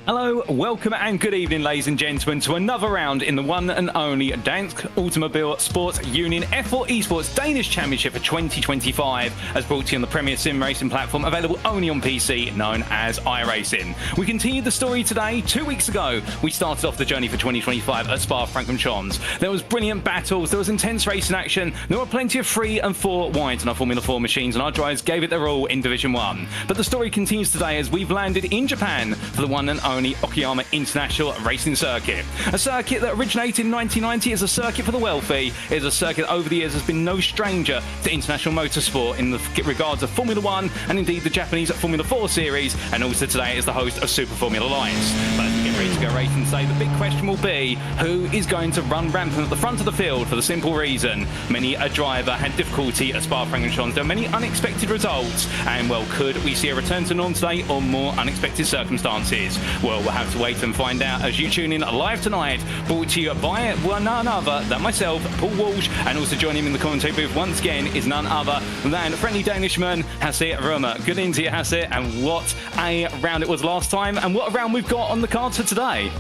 Hello, welcome and good evening, ladies and gentlemen, to another round in the one and only Dansk Automobile Sports Union F4 Esports Danish Championship for 2025, as brought to you on the premier sim racing platform available only on PC, known as iRacing. We continued the story today. 2 weeks ago, we started off the journey for 2025 at Spa-Francorchamps. There was brilliant battles, there was intense racing action, there were plenty of 3 and 4 wides on our Formula 4 machines, and our drivers gave it their all in Division 1. But the story continues today as we've landed in Japan for the one and only Okayama International Racing Circuit. A circuit that originated in 1990 as a circuit for the wealthy. It is a circuit that over the years has been no stranger to international motorsport in the regards of Formula 1 and indeed the Japanese Formula 4 series, and also today is the host of Super Formula Lights. But as we get ready to go racing today, the big question will be who is going to run rampant at the front of the field, for the simple reason many a driver had difficulty at Spa-Francorchamps. There are many unexpected results, and well, could we see a return to norm today or more unexpected circumstances? Well, we'll have to wait and find out as you tune in live tonight, brought to you by none other than myself, Paul Walsh, and also joining him in the commentary booth once again is none other than friendly Danishman, Hasse Römer. Good evening to you, Hasse, and what a round it was last time, and what a round we've got on the cards for today.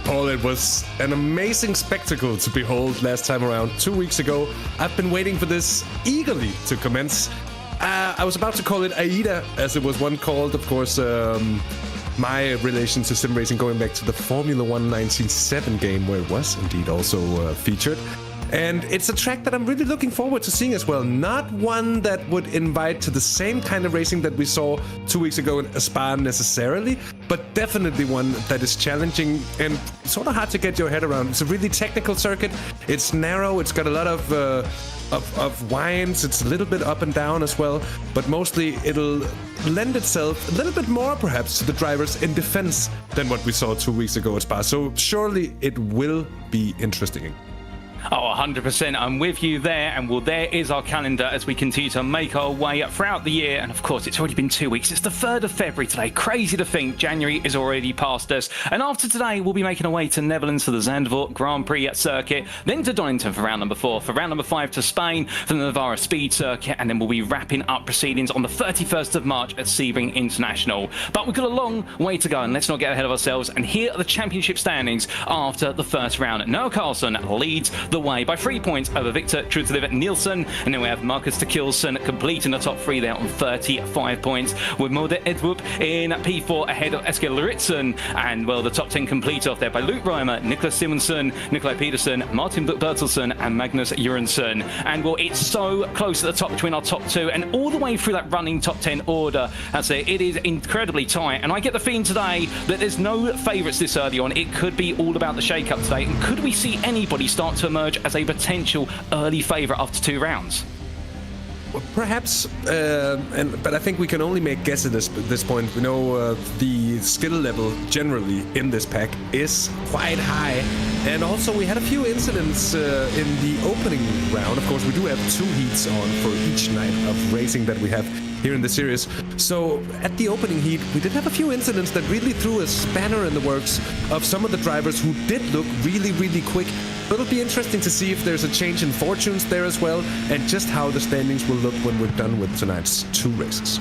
Paul, it was an amazing spectacle to behold last time around 2 weeks ago. I've been waiting for this eagerly to commence. I was about to call it AIDA, as it was one called, of course, my relation to sim racing going back to the Formula 1 1997 game, where it was indeed also featured. And it's a track that I'm really looking forward to seeing as well. Not one that would invite to the same kind of racing that we saw 2 weeks ago in Spa necessarily, but definitely one that is challenging and sort of hard to get your head around. It's a really technical circuit. It's narrow. It's got a lot of winds. It's a little bit up and down as well, but mostly it'll lend itself a little bit more perhaps to the drivers in defense than what we saw 2 weeks ago at Spa. So surely it will be interesting. Oh, 100%. I'm with you there. And well, there is our calendar as we continue to make our way throughout the year. And of course, it's already been 2 weeks. It's the 3rd of February today. Crazy to think January is already past us. And after today, we'll be making our way to Netherlands for the Zandvoort Grand Prix circuit, then to Donington for round number 4, for round number 5 to Spain for the Navarra Speed Circuit, and then we'll be wrapping up proceedings on the 31st of March at Sebring International. But we've got a long way to go, and let's not get ahead of ourselves. And here are the championship standings after the first round. Noah Carlson leads the way by 3 points over Victor Trudlev Nielsen, and then we have Marcus de Kilson completing the top 3 there on 35 points, with Mode Edwup in P4 ahead of Eske Luritzen, and well, the top 10 complete off there by Luke Reimer, Niklas Simonsen, Nikolai Peterson, Martin Bertelsen, and Magnus Jørgensen. And well, it's so close at the top between our top 2, and all the way through that running top 10 order. That's it. It is incredibly tight, and I get the feeling today that there's no favourites this early on. It could be all about the shake-up today, and could we see anybody start to emerge as a potential early favourite after 2 rounds? Well, perhaps, but I think we can only make guesses at this point. We know the skill level generally in this pack is quite high, and also we had a few incidents in the opening round. Of course, we do have 2 heats on for each night of racing that we have here in the series. So at the opening heat, we did have a few incidents that really threw a spanner in the works of some of the drivers who did look really, really quick. It'll be interesting to see if there's a change in fortunes there as well, and just how the standings will look when we're done with tonight's 2 races.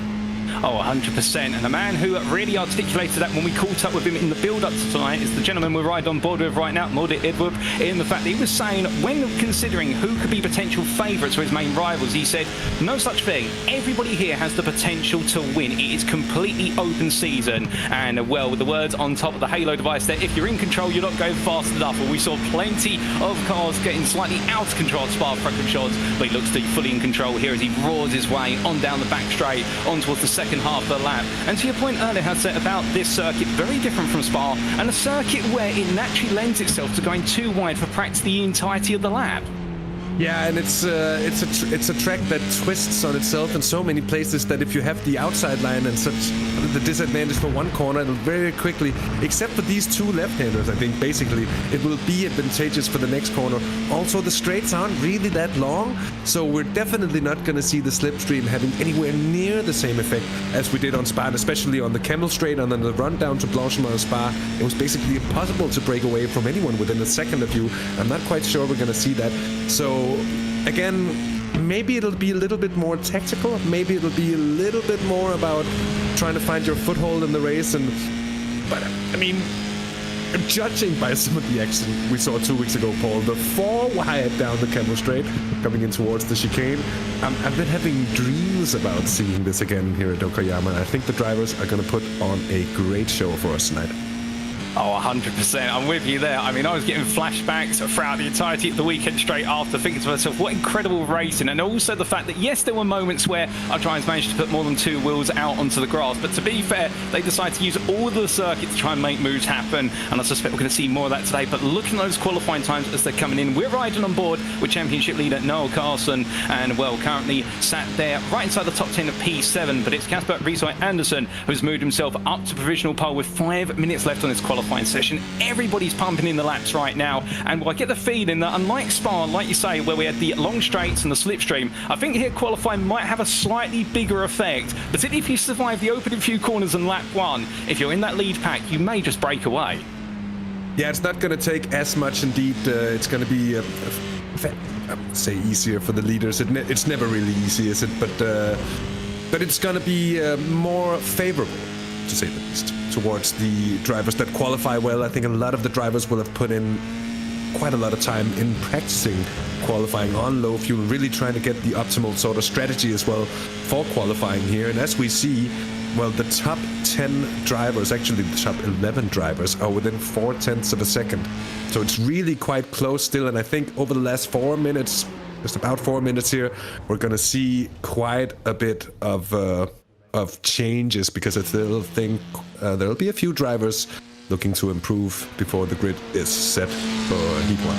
Oh, 100%. And the man who really articulated that when we caught up with him in the build-up to tonight is the gentleman we're right on board with right now, Mode Edwup, in the fact that he was saying, when considering who could be potential favourites for his main rivals, he said, no such thing. Everybody here has the potential to win. It is completely open season. And, well, with the words on top of the Halo device there, if you're in control, you're not going fast enough. Well, we saw plenty of cars getting slightly out of control at Spa-Francorchamps, but he looks to be fully in control here as he roars his way on down the back straight, on towards the second half of the lap. And to your point earlier, Hasse, about this circuit, very different from Spa, and a circuit where it naturally lends itself to going too wide for practically the entirety of the lap. Yeah, and it's a track that twists on itself in so many places that if you have the outside line and such the disadvantage for one corner, it'll very quickly, except for these 2 left-handers, I think basically it will be advantageous for the next corner. Also, the straights aren't really that long, so we're definitely not going to see the slipstream having anywhere near the same effect as we did on Spa, and especially on the Camel Straight and then the run down to Blanchimont Spa. It was basically impossible to break away from anyone within a second of you. I'm not quite sure we're going to see that. So again, maybe it'll be a little bit more tactical. Maybe it'll be a little bit more about trying to find your foothold in the race and But, I mean, judging by some of the action we saw 2 weeks ago, Paul, the 4 wide down the Camel Straight, coming in towards the chicane, I've been having dreams about seeing this again here at Okayama. I think the drivers are going to put on a great show for us tonight. Oh, 100%. I'm with you there. I mean, I was getting flashbacks throughout the entirety of the weekend straight after, thinking to myself, what incredible racing. And also the fact that, yes, there were moments where our drivers managed to put more than 2 wheels out onto the grass. But to be fair, they decided to use all the circuit to try and make moves happen. And I suspect we're going to see more of that today. But looking at those qualifying times as they're coming in, we're riding on board with championship leader Noel Carlson. And, well, currently sat there right inside the top 10 of P7. But it's Casper Riesoi Anderson who's moved himself up to provisional pole with 5 minutes left on this qualifying session. Everybody's pumping in the laps right now, and I get the feeling that unlike Spa, like you say, where we had the long straights and the slipstream, I think here qualifying might have a slightly bigger effect, particularly if you survive the opening few corners in lap 1. If you're in that lead pack, you may just break away. Yeah, it's not going to take as much indeed. It's going to be, I would say, easier for the leaders. It's never really easy, is it? But it's going to be more favorable, to say the least, towards the drivers that qualify well. I think a lot of the drivers will have put in quite a lot of time in practicing qualifying on low fuel, really trying to get the optimal sort of strategy as well for qualifying here. And as we see, well, the top 10 drivers, actually the top 11 drivers, are within 0.4 of a second. So it's really quite close still. And I think over the last 4 minutes, just about 4 minutes here, we're going to see quite a bit of changes, because I still think there'll be a few drivers looking to improve before the grid is set for Heat 1.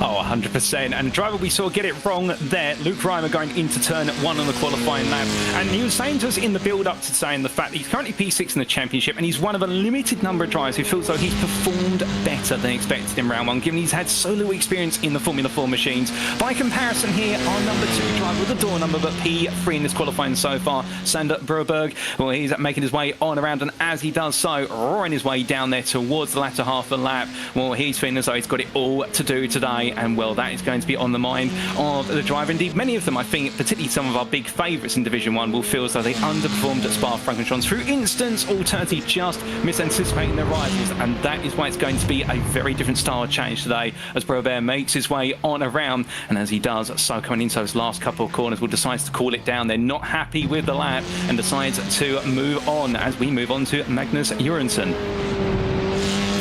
Oh, 100%. And the driver we saw get it wrong there, Luke Reimer, going into turn 1 on the qualifying lap. And he was saying to us in the build-up to saying the fact that he's currently P6 in the championship, and he's one of a limited number of drivers who feels though he's performed better than expected in round 1, given he's had so little experience in the Formula 4 machines. By comparison here, our number 2 driver with the door number, but P3 in this qualifying so far, Sander Broberg. Well, he's making his way on around, and as he does so, roaring his way down there towards the latter half of the lap. Well, he's feeling as though he's got it all to do today. And well, that is going to be on the mind of the driver. Indeed, many of them, I think, particularly some of our big favourites in Division 1, will feel as though they underperformed at Spa-Francorchamps through instance, alternatively, just misanticipating their rivals. And that is why it's going to be a very different style of change today, as Broberg makes his way on around. And as he does so, coming into those last couple of corners, will decide to call it down. They're not happy with the lap and decides to move on as we move on to Magnus Jørgensen.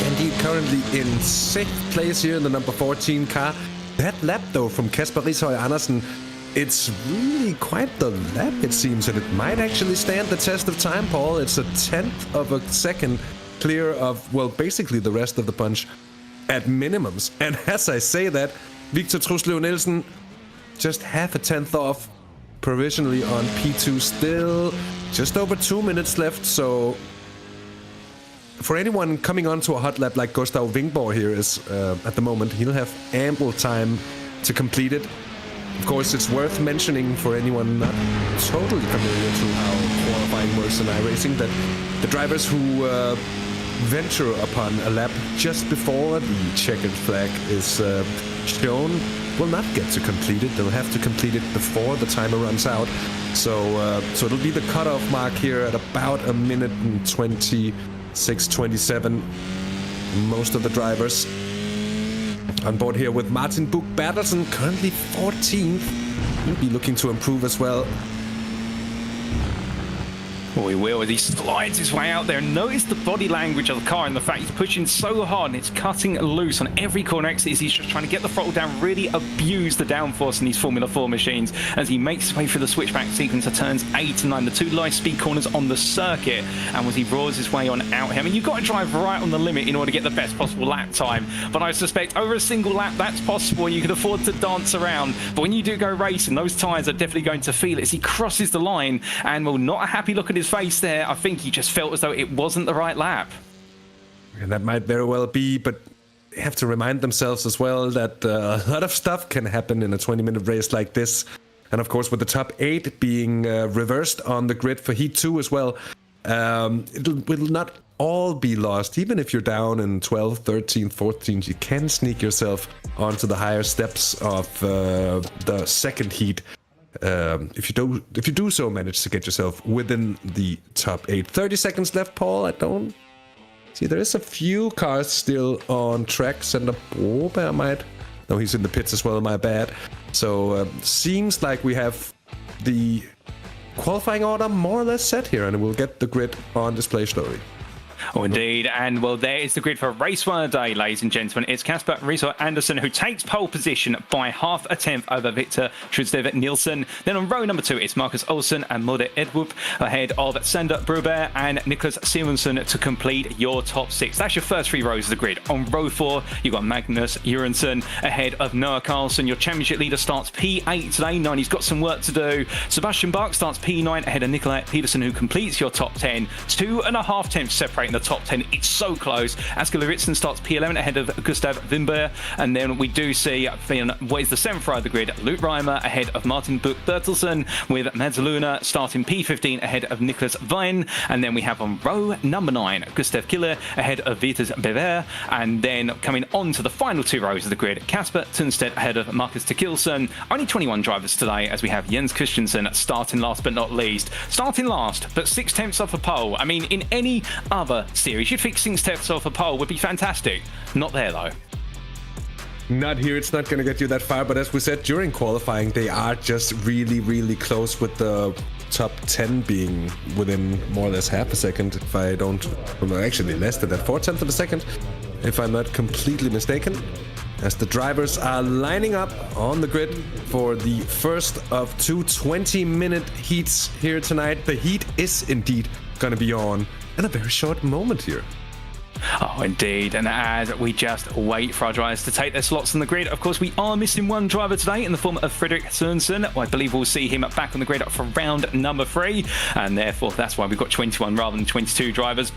Indeed, currently in 6th place here in the number 14 car. That lap, though, from Casper Riesoi Andersen, it's really quite the lap, it seems, and it might actually stand the test of time, Paul. It's a 1/10 of a second clear of, well, basically the rest of the bunch at minimums. And as I say that, Victor Truslev Nielsen just half a 10th off provisionally on P2, still just over 2 minutes left, so for anyone coming onto a hot lap like Gustav Wingborg here is at the moment, he'll have ample time to complete it. Of course, it's worth mentioning for anyone not totally familiar to how qualifying works in iRacing that the drivers who venture upon a lap just before the checkered flag is shown will not get to complete it. They'll have to complete it before the timer runs out. So it'll be the cutoff mark here at about 1 minute and 26:27. Most of the drivers on board here with Martin Buch Bertelsen, currently 14th. He'll be looking to improve as well. Well, he will as he slides his way out there. And notice the body language of the car and the fact he's pushing so hard and it's cutting loose on every corner exit as he's just trying to get the throttle down, really abuse the downforce in these Formula 4 machines as he makes his way through the switchback sequence of turns 8 and 9, the 2 light speed corners on the circuit. And as he roars his way on out here, I mean, you've got to drive right on the limit in order to get the best possible lap time. But I suspect over a single lap, that's possible. You can afford to dance around. But when you do go racing, those tyres are definitely going to feel it as he crosses the line. And, well, not a happy look at his face there. I think he just felt as though it wasn't the right lap. And that might very well be, but they have to remind themselves as well that a lot of stuff can happen in a 20-minute race like this. And of course, with the top 8 being reversed on the grid for Heat 2 as well, it will not all be lost. Even if you're down in 12th, 13th, 14th, you can sneak yourself onto the higher steps of the second heat. If you do so manage to get yourself within the top 8. 30 seconds left, Paul. I don't See, there is a few cars still on track. Sender Broberg might... No, he's in the pits as well, my bad. So, seems like we have the qualifying order more or less set here, and we'll get the grid on display slowly. Oh, indeed. And, well, there is the grid for race 1 of the day, ladies and gentlemen. It's Kasper Risser Andersen who takes pole position by half a tenth over Victor Trudstedt Nielsen. Then on row number 2, it's Marcus Olsen and Mode Edwup ahead of Sander Broberg and Niklas Simonsen to complete your top 6. That's your first 3 rows of the grid. On row 4, you've got Magnus Jørgensen ahead of Noah Carlson. Your championship leader starts P8 today. 9, he's got some work to do. Sebastian Bach starts P9 ahead of Nikolai Peterson, who completes your top 10. 2.5 tenths separating the top 10. It's so close. Asger Lauritsen starts P11 ahead of Gustav Wimber, and then we do see what is the 7th row of the grid, Luke Reimer ahead of Martin Buch-Bertelsen, with Mads Luna starting P15 ahead of Niklas Wein, and then we have on row number 9 Gustav Killer ahead of Vitus Bever, and then coming on to the final 2 rows of the grid, Kasper Tunstedt ahead of Marcus Tekilson. Only 21 drivers today, as we have Jens Christensen starting last but not least. Starting last, but 6 tenths off a pole. I mean, in any other series, you'd think 6 tenths off a pole would be fantastic. Not there, though. Not here. It's not going to get you that far. But as we said, during qualifying, they are just really, really close, with the top 10 being within more or less half a second. If I don't... Well, actually, less than that. 4/10 of a second, if I'm not completely mistaken. As the drivers are lining up on the grid for the first of 2 20-minute heats here tonight. The heat is indeed going to be on in a very short moment here. Oh, indeed. And as we just wait for our drivers to take their slots on the grid, of course, we are missing one driver today in the form of Frederik Sørensen. I believe we'll see him back on the grid for round number 3. And therefore, that's why we've got 21 rather than 22 drivers.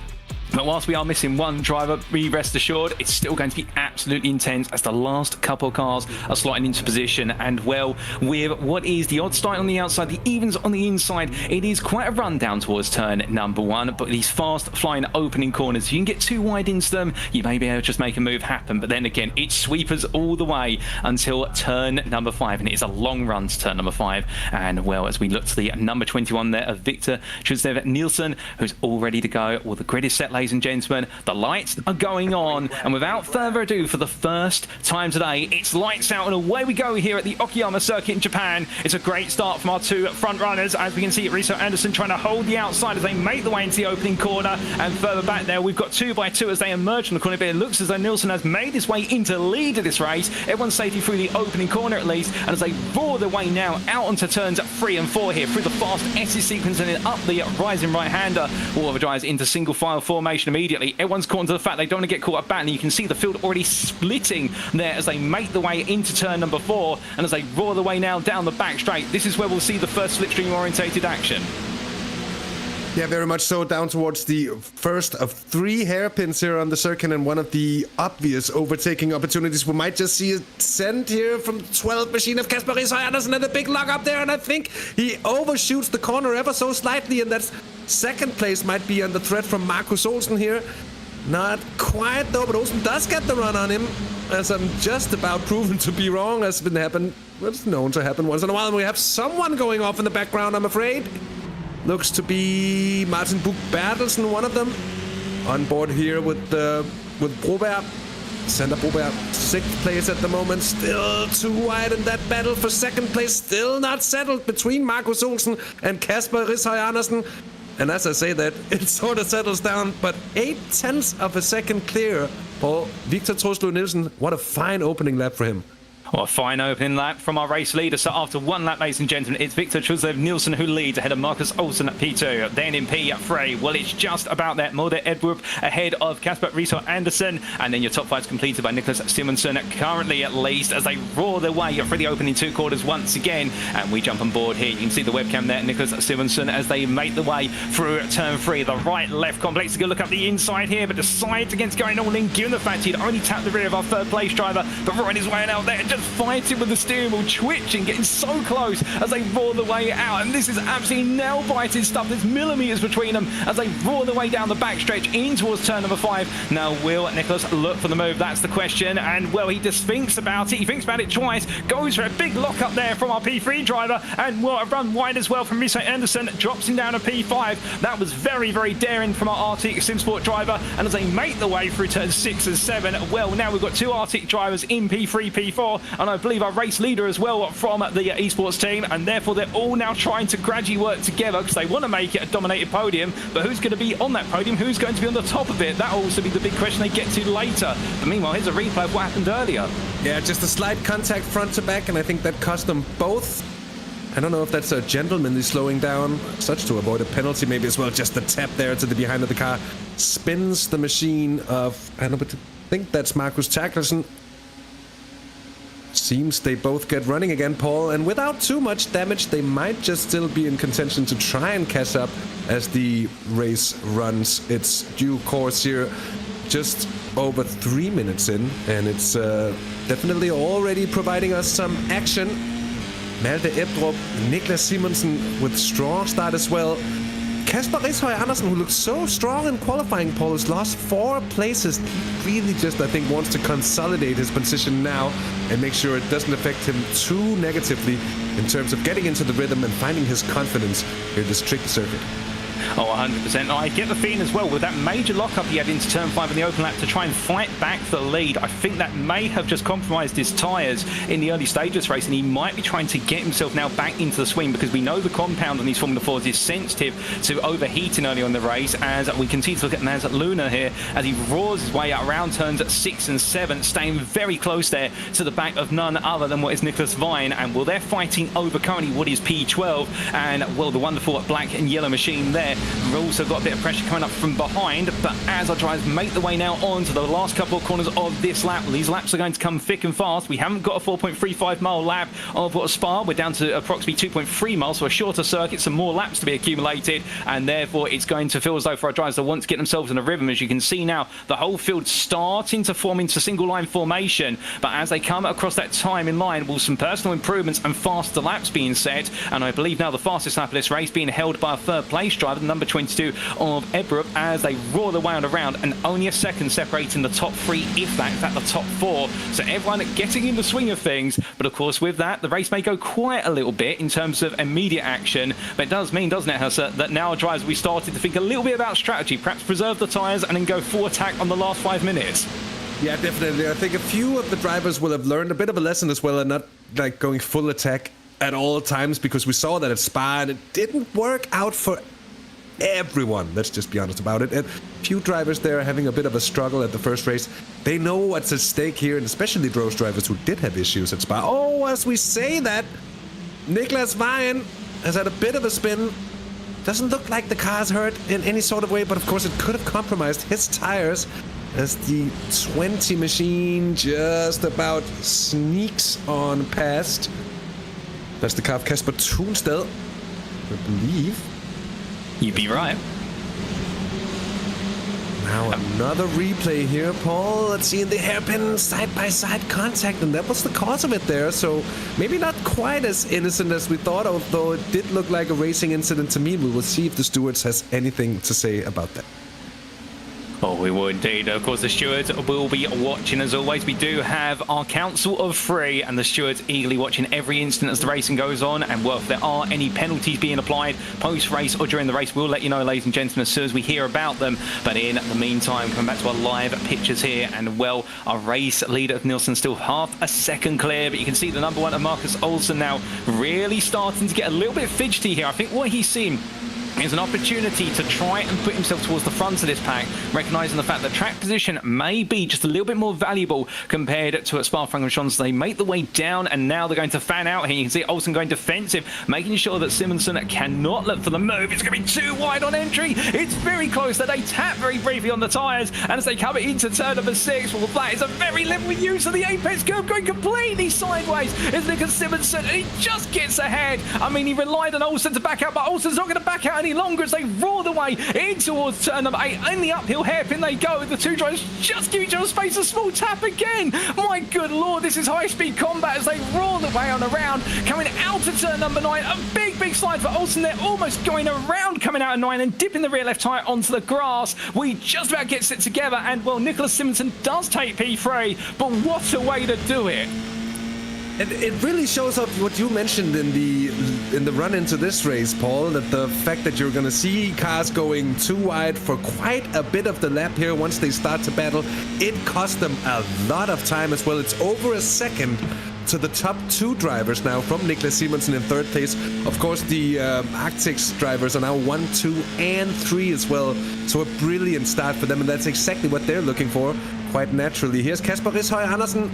But whilst we are missing one driver, be rest assured, it's still going to be absolutely intense as the last couple of cars are slotting into position. And, well, with what is the odd start on the outside, the evens on the inside, it is quite a run down towards turn number 1. But these fast-flying opening corners, if you can get too wide into them, you may be able to just make a move happen. But then again, it's sweepers all the way until turn number 5. And it is a long run to turn number 5. And, well, as we look to the number 21 there of Victor Trudstedt Nielsen, who's all ready to go. Well, the grid is set, ladies and gentlemen. The lights are going on, and without further ado, for the first time today, it's lights out and away we go here at the Okayama circuit in Japan. It's a great start from our 2 front runners, as we can see Risser Andersen trying to hold the outside as they make the way into the opening corner, and further back there we've got 2 by 2 as they emerge from the corner. But it looks as though Nielsen has made his way into lead of this race. Everyone's safely through the opening corner at least, and as they roar their way now out onto turns 3 and 4 here through the fast S sequence and then up the rising right-hander. All of the drivers into single file formation immediately. Everyone's caught into the fact they don't want to get caught up battling. You can see the field already splitting there as they make the way into turn number 4, and as they roar the way now down the back straight, this is where we'll see the first slipstream orientated action. Yeah, very much so, down towards the first of 3 hairpins here on the circuit, and one of the obvious overtaking opportunities. We might just see a send here from the 12 machine of Kasper Risser Andersen, and a big lock up there, and I think he overshoots the corner ever so slightly, and that's second place might be under threat from Marcus Olsen here. Not quite though, but Olsen does get the run on him, as I'm just about proven to be wrong, as been happened. It's known to happen once in a while, and we have someone going off in the background, I'm afraid. Looks to be Martin Buch-Bertelsen, one of them, on board here with Broberg. Sander Broberg, 6th place at the moment, still too wide in that battle for second place, still not settled between Marcus Olsen and Kasper Risser Andersen. And as I say that, it sort of settles down, but 0.8 of a second clear for Victor Trudstedt Nielsen. What a fine opening lap for him. Well, a fine opening lap from our race leader. So after 1 lap, ladies and gentlemen, it's Victor Trudstedt Nielsen who leads ahead of Marcus Olsen at P2. Then in P3, well, it's just about that. Mode Edwup ahead of Kasper Risser Andersen. And then your top 5 is completed by Niklas Simonsen, currently at least, as they roar their way through the opening 2 quarters once again. And we jump on board here. You can see the webcam there, Niklas Simonsen, as they make the way through turn 3. The right-left complex to go look up the inside here, but decides against going all in, given the fact he'd only tapped the rear of our 3rd place driver, but right his way out there. just fighting with the steering wheel, twitching, getting so close as they roar the way out. And this is absolutely nail-biting stuff. There's millimeters between them as they roar their way down the backstretch in towards turn number 5. Now, will Nicholas look for the move? That's the question. And, well, he just thinks about it. He thinks about it twice, goes for a big lock up there from our P3 driver, and, well, a run wide as well from Miso Anderson, drops him down to P5. That was very, very daring from our Arctic SimSport driver. And as they make the way through turns 6 and 7, well, now we've got 2 Arctic drivers in P3, P4, and I believe our race leader as well from the Esports team, and therefore they're all now trying to gradually work together because they want to make it a dominated podium. But who's going to be on that podium? Who's going to be on the top of it? That'll also be the big question they get to later. But meanwhile, here's a replay of what happened earlier. Yeah, just a slight contact front to back, and I think that cost them both. I don't know if that's a gentlemanly slowing down, such to avoid a penalty maybe as well. Just the tap there to the behind of the car spins the machine of, I think that's Marcus Taklersen. Seems they both get running again, Paul, and without too much damage, they might just still be in contention to try and catch up as the race runs its due course here. Just over 3 minutes in, and it's definitely already providing us some action. Malte Ebdrup, Niklas Simonsen with strong start as well. Kasper Rishøj Andersen, who looks so strong in qualifying, Paul, has lost 4 places. He really just, I think, wants to consolidate his position now and make sure it doesn't affect him too negatively in terms of getting into the rhythm and finding his confidence in this tricky circuit. Oh, 100%. I get the feeling as well, with that major lockup he had into turn 5 in the open lap to try and fight back for the lead, I think that may have just compromised his tyres in the early stages of this race, and he might be trying to get himself now back into the swing, because we know the compound on these Formula 4s is sensitive to overheating early on the race, as we continue to look at Maz Luna here as he roars his way out around turns 6 and 7, staying very close there to the back of none other than what is Nicholas Vine. And, well, they're fighting over currently what is P12, and, well, the wonderful black and yellow machine there. We've also got a bit of pressure coming up from behind, but as our drivers make the way now on to the last couple of corners of this lap, these laps are going to come thick and fast. We haven't got a 4.35 mile lap of Spa. We're down to approximately 2.3 miles, so a shorter circuit, some more laps to be accumulated, and therefore it's going to feel as though for our drivers that want to get themselves in a rhythm. As you can see now, the whole field starting to form into single line formation, but as they come across that time in line, will some personal improvements and faster laps being set, and I believe now the fastest lap of this race being held by a third place driver, number 22 of Ebrup, as they roar the way on around, and only a second separating the top 3, if that, in fact the top 4. So everyone getting in the swing of things, but of course with that the race may go quite a little bit in terms of immediate action, but it does mean, doesn't it, Hassa, that now our drivers, we started to think a little bit about strategy, perhaps preserve the tyres and then go full attack on the last 5 minutes. Yeah, definitely. I think a few of the drivers will have learned a bit of a lesson as well, and not like going full attack at all times, because we saw that at Spa and it didn't work out for everyone. Let's just be honest about it. And few drivers there are having a bit of a struggle at the first race. They know what's at stake here, and especially those drivers who did have issues at Spa. Oh, as we say that, Niklas Vine has had a bit of a spin. Doesn't look like the car's hurt in any sort of way, but of course it could have compromised his tires as the 20 machine just about sneaks on past. That's the car of Kasper Thunstad, I believe. You'd be right. Now another replay here, Paul. Let's see, in the hairpin side-by-side contact, and that was the cause of it there. So maybe not quite as innocent as we thought, although it did look like a racing incident to me. We will see if the stewards has anything to say about that. Oh, we will indeed. Of course, the stewards will be watching. As always, we do have our Council of 3, and the stewards eagerly watching every instant as the racing goes on. And, well, if there are any penalties being applied post-race or during the race, we'll let you know, ladies and gentlemen, as soon as we hear about them. But in the meantime, coming back to our live pictures here, and, well, our race leader of Nielsen still half a second clear, but you can see the number 1 of Marcus Olsen now really starting to get a little bit fidgety here. I think what he's seen is an opportunity to try and put himself towards the front of this pack, recognising the fact that track position may be just a little bit more valuable compared to at Spa-Francorchamps. They make the way down, and now they're going to fan out here. You can see Olsen going defensive, making sure that Simonsen cannot look for the move. It's going to be too wide on entry. It's very close that they tap very briefly on the tyres, and as they come into turn number 6, well, that is a very liberal use of the apex curve, going completely sideways is Niklas Simonsen, and he just gets ahead. I mean, he relied on Olsen to back out, but Olsen's not going to back out any longer as they roar the way in towards turn number 8. In the uphill hairpin they go. The two drivers just give each other space. A small tap again. My good lord, this is high-speed combat as they roar the way on around. Coming out of turn number 9. A big slide for Olsen there. Almost going around coming out of 9 and dipping the rear left tyre onto the grass. We just about gets it together. And, well, Nicholas Simonson does take P3. But what a way to do it. It really shows up what you mentioned in the run into this race, Paul, that the fact that you're going to see cars going too wide for quite a bit of the lap here once they start to battle, it cost them a lot of time as well. It's over a second to the top 2 drivers now from Nicholas Simonson in 3rd place. Of course, the Arctics drivers are now 1, 2, and 3 as well. So a brilliant start for them, and that's exactly what they're looking for, quite naturally. Here's Kasper Rishøj Andersen.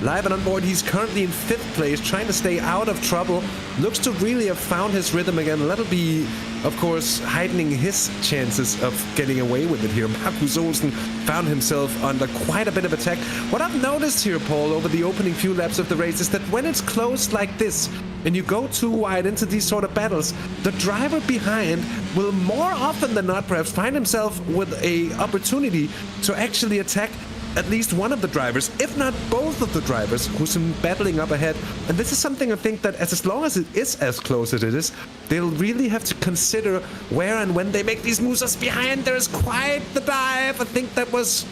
Live and on board, he's currently in 5th place, trying to stay out of trouble. Looks to really have found his rhythm again. That'll be, of course, heightening his chances of getting away with it here. Markus Olsen found himself under quite a bit of attack. What I've noticed here, Paul, over the opening few laps of the race is that when it's close like this, and you go too wide into these sort of battles, the driver behind will more often than not perhaps find himself with a opportunity to actually attack at least one of the drivers, if not both of the drivers, who's battling up ahead. And this is something I think that as long as it is as close as it is, they'll really have to consider where and when they make these moves. As behind, there's quite the dive. I think that was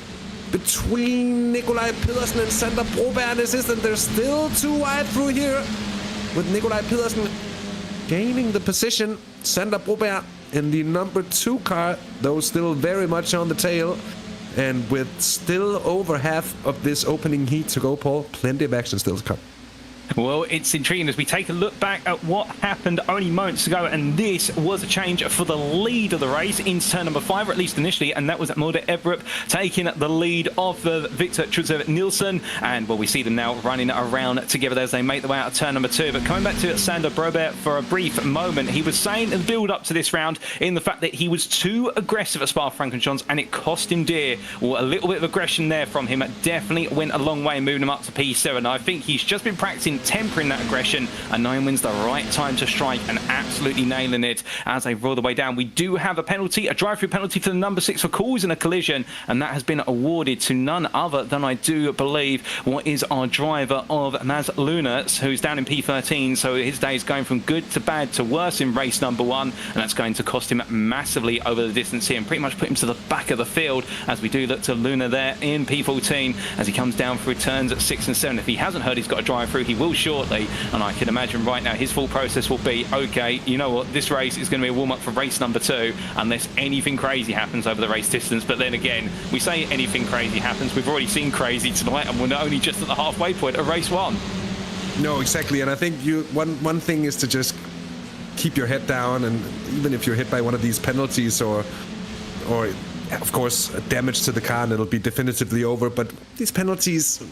between Nikolaj Pedersen and Sander Broberg and assistant. They're still too wide through here, with Nikolaj Pedersen gaining the position. Sander Broberg in the number 2 car, though still very much on the tail. And with still over half of this opening heat to go, Paul, plenty of action still to come. Well, it's intriguing as we take a look back at what happened only moments ago, and this was a change for the lead of the race in turn number 5, or at least initially, and that was Mulder Ebrup taking the lead of Victor Trudsev Nielsen, and well, we see them now running around together as they make their way out of turn number 2. But coming back to Sander Broberg for a brief moment, he was saying in the build-up to this round in the fact that he was too aggressive at Spa-Francorchamps, and it cost him dear. Well, a little bit of aggression there from him definitely went a long way, moving him up to P7. I think he's just been practicing tempering that aggression and knowing when's the right time to strike and absolutely nailing it as they roll the way down. We do have a penalty, a drive-through penalty for the number 6 for causing a collision, and that has been awarded to none other than, I do believe, what is our driver of Maz Lunas, who's down in P13, so his day is going from good to bad to worse in race number 1, and that's going to cost him massively over the distance here and pretty much put him to the back of the field as we do look to Luna there in P14 as he comes down through turns at 6 and 7. If he hasn't heard he's got a drive-through, he will shortly, and I can imagine right now his full process will be, okay, you know what, this race is going to be a warm-up for race number 2 unless anything crazy happens over the race distance. But then again, we say anything crazy happens, we've already seen crazy tonight and we're only just at the halfway point of race 1. No, exactly, and I think one thing is to just keep your head down, and even if you're hit by one of these penalties or of course, damage to the car and it'll be definitively over, but these penalties,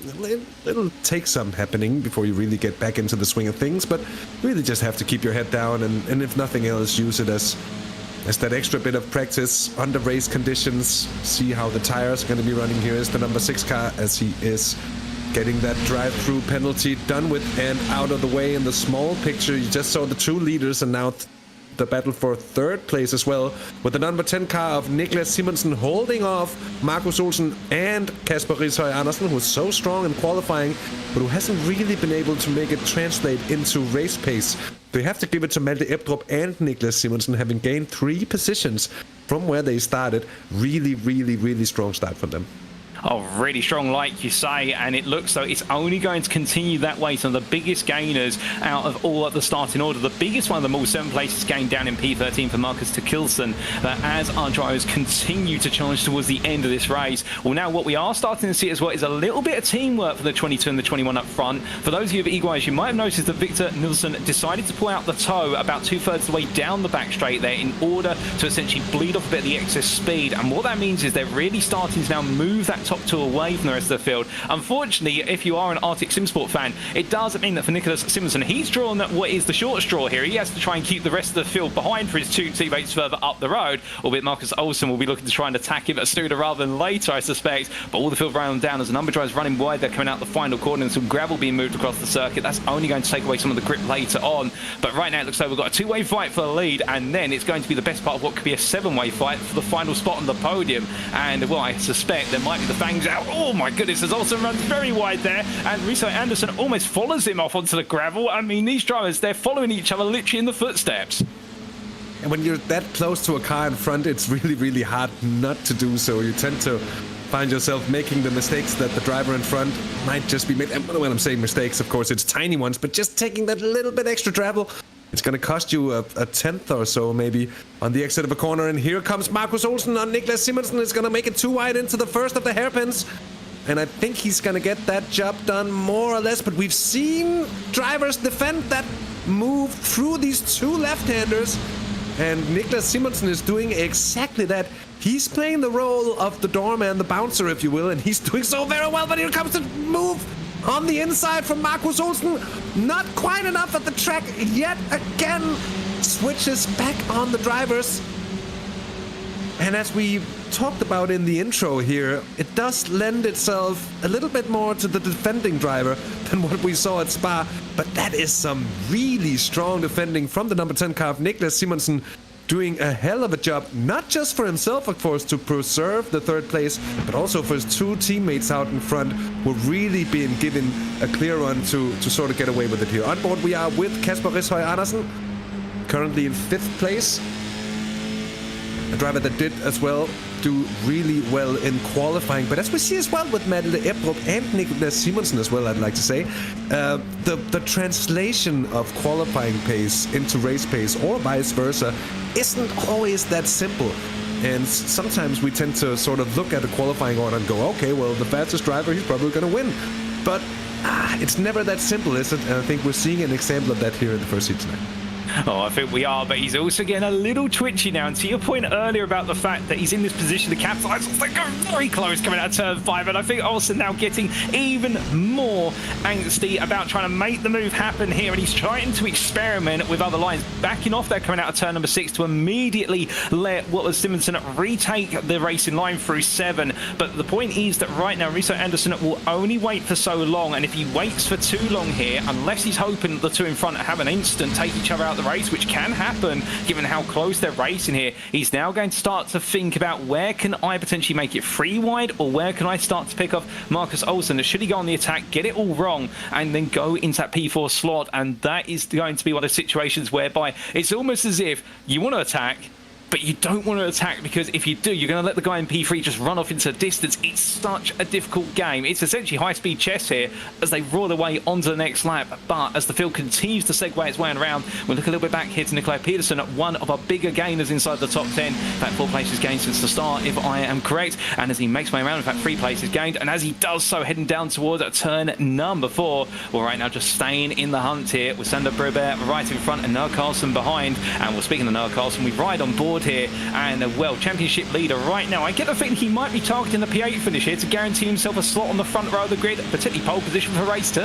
it'll take some happening before you really get back into the swing of things, but really just have to keep your head down and if nothing else, use it as that extra bit of practice under race conditions. See how the tires are going to be running. Here is the number 6 car as he is getting that drive-through penalty done with and out of the way. In the small picture, you just saw the 2 leaders, and now the battle for 3rd place as well, with the number 10 car of Niklas Simonsen holding off Markus Olsen and Kasper Rishøj Andersen, who is so strong in qualifying, but who hasn't really been able to make it translate into race pace. They have to give it to Malte Ebdrup and Niklas Simonsen, having gained 3 positions from where they started. Really, really, really strong start for them. Oh, really strong, like you say, and it looks though it's only going to continue that way. Some of the biggest gainers out of all at the starting order. The biggest one of them all, 7 places gained down in P13 for Marcus Tekilson. But as our drivers continue to challenge towards the end of this race, well, now what we are starting to see as well is a little bit of teamwork for the 22 and the 21 up front. For those of you of eagle eyes, you might have noticed that Victor Nielsen decided to pull out the toe about 2/3 of the way down the back straight there in order to essentially bleed off a bit of the excess speed. And what that means is they're really starting to now move that top two away from the rest of the field. Unfortunately, if you are an Arctic Simsport fan, it does mean that for Nicholas Simonsen, he's drawn what is the short straw here. He has to try and keep the rest of the field behind for his two teammates further up the road, albeit Marcus Olsson will be looking to try and attack him sooner rather than later, I suspect. But all the field running down as a number of drivers running wide. They're coming out the final corner and some gravel being moved across the circuit. That's only going to take away some of the grip later on. But right now it looks like we've got a two-way fight for the lead, and then it's going to be the best part of what could be a seven-way fight for the final spot on the podium. And, well, I suspect there might be the fangs out. Oh, my goodness, as Olsson runs very wide there, and Riso Anderson almost follows him off onto the gravel. I mean, these drivers, they're following each other literally in the footsteps. And when you're that close to a car in front, it's really, really hard not to do so. You tend to find yourself making the mistakes that the driver in front might just be making. When I'm saying mistakes, of course, it's tiny ones, but just taking that little bit extra travel, it's going to cost you a tenth or so, maybe, on the exit of a corner. And here comes Marcus Olsson on Niklas Simonsen. Is going to make it too wide into the first of the hairpins. And I think he's going to get that job done more or less. But we've seen drivers defend that move through these two left-handers. And Niklas Simonsen is doing exactly that. He's playing the role of the doorman, the bouncer, if you will, and he's doing so very well. But here comes the move on the inside from Marcus Olsson. Not quite enough at the track yet again. Switches back on the drivers. And as we talked about in the intro here, it does lend itself a little bit more to the defending driver than what we saw at Spa. But that is some really strong defending from the number 10 car of Niklas Simonsen, doing a hell of a job, not just for himself, of course, to preserve the third place, but also for his two teammates out in front, who are really being given a clear run to sort of get away with it here. On board we are with Kasper Rishøj Andersen, currently in 5th place. A driver that did as well do really well in qualifying, but as we see as well with Madeleine Ebrup and Niklas Simonsen as well, I'd like to say, the translation of qualifying pace into race pace or vice versa isn't always that simple. And sometimes we tend to sort of look at a qualifying order and go, okay, well, the fastest driver, he's probably going to win. But it's never that simple, is it? And I think we're seeing an example of that here in the first heat tonight. Oh, I think we are, but he's also getting a little twitchy now. And to your point earlier about the fact that he's in this position to capitalize, they go very close coming out of turn 5. And I think also now getting even more angsty about trying to make the move happen here. And he's trying to experiment with other lines, backing off there coming out of turn number 6 to immediately let Simonsen retake the race in line through 7. But the point is that right now, Riso Anderson will only wait for so long. And if he waits for too long here, unless he's hoping the two in front have an instant take each other out the race, which can happen given how close they're racing here, he's now going to start to think about where can I potentially make it free wide, or where can I start to pick off Marcus Olsson. Should he go on the attack, get it all wrong, and then go into that P4 slot? And that is going to be one of the situations whereby it's almost as if you want to attack, but you don't want to attack, because if you do, you're going to let the guy in P3 just run off into the distance. It's such a difficult game. It's essentially high-speed chess here as they roar their way onto the next lap. But as the field continues to segue its way around, we'll look a little bit back here to Nikolai Pedersen, one of our bigger gainers inside the top 10. In fact, 4 places gained since the start, if I am correct. And as he makes his way around, in fact, 3 places gained. And as he does so, heading down towards turn number 4, well, right now just staying in the hunt here with Sander Broberg right in front and Noah Carlson behind. And well, speaking of Noah Carlson, we ride on board here, and well, championship leader right now. I get the feeling he might be targeting the P8 finish here to guarantee himself a slot on the front row of the grid, particularly pole position for race 2.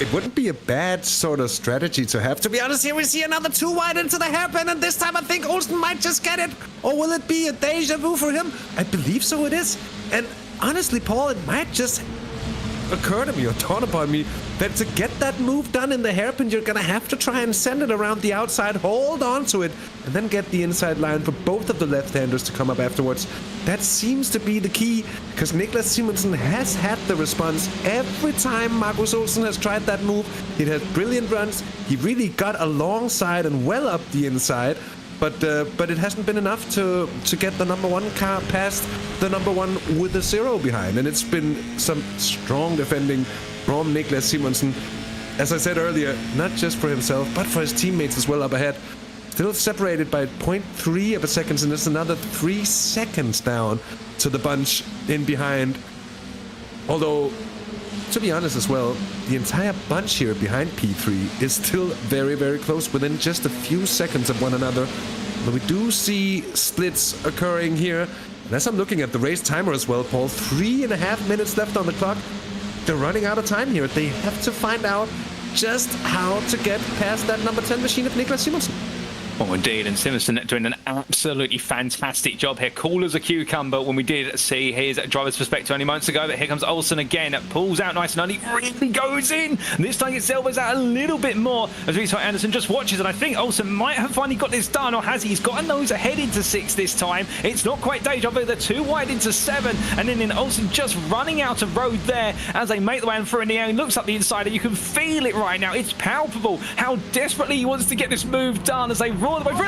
It wouldn't be a bad sort of strategy to have. To be honest, here we see another 2 wide into the hairpin, and this time I think Olsson might just get it. Or will it be a deja vu for him? I believe so it is. And honestly, Paul, it might just occur to me or dawn upon me that to get that move done in the hairpin, you're gonna have to try and send it around the outside, hold on to it, and then get the inside line for both of the left-handers to come up afterwards. That seems to be the key, because Niklas Simonsen has had the response every time Marcus Olsson has tried that move. It has brilliant runs. He really got alongside and well up the inside. But it hasn't been enough to get the number 1 car past the number 1 with a 0 behind. And it's been some strong defending from Niklas Simonsen. As I said earlier, not just for himself, but for his teammates as well up ahead. Still separated by 0.3 of a second, and there's another 3 seconds down to the bunch in behind. Although, to be honest as well, the entire bunch here behind P3 is still very, very close, within just a few seconds of one another. But we do see splits occurring here And as I'm looking at the race timer as well, Paul, 3.5 minutes left on the clock. They're running out of time here. They have to find out just how to get past that number 10 machine of Niklas Simonsen. Oh, indeed, and Simonsen doing an absolutely fantastic job here. Cool as a cucumber when we did see his driver's perspective only moments ago. But here comes Olsen again. Pulls out nice and early. Really goes in. This time gets Silvers out a little bit more as Rhys Anderson just watches. And I think Olsen might have finally got this done, or has he? He's got a nose ahead into 6 this time. It's not quite deja vu. They're too wide into 7. And then Olsen just running out of road there as they make the way through in the air. He looks up the inside and you can feel it right now. It's palpable how desperately he wants to get this move done as they roar the way through.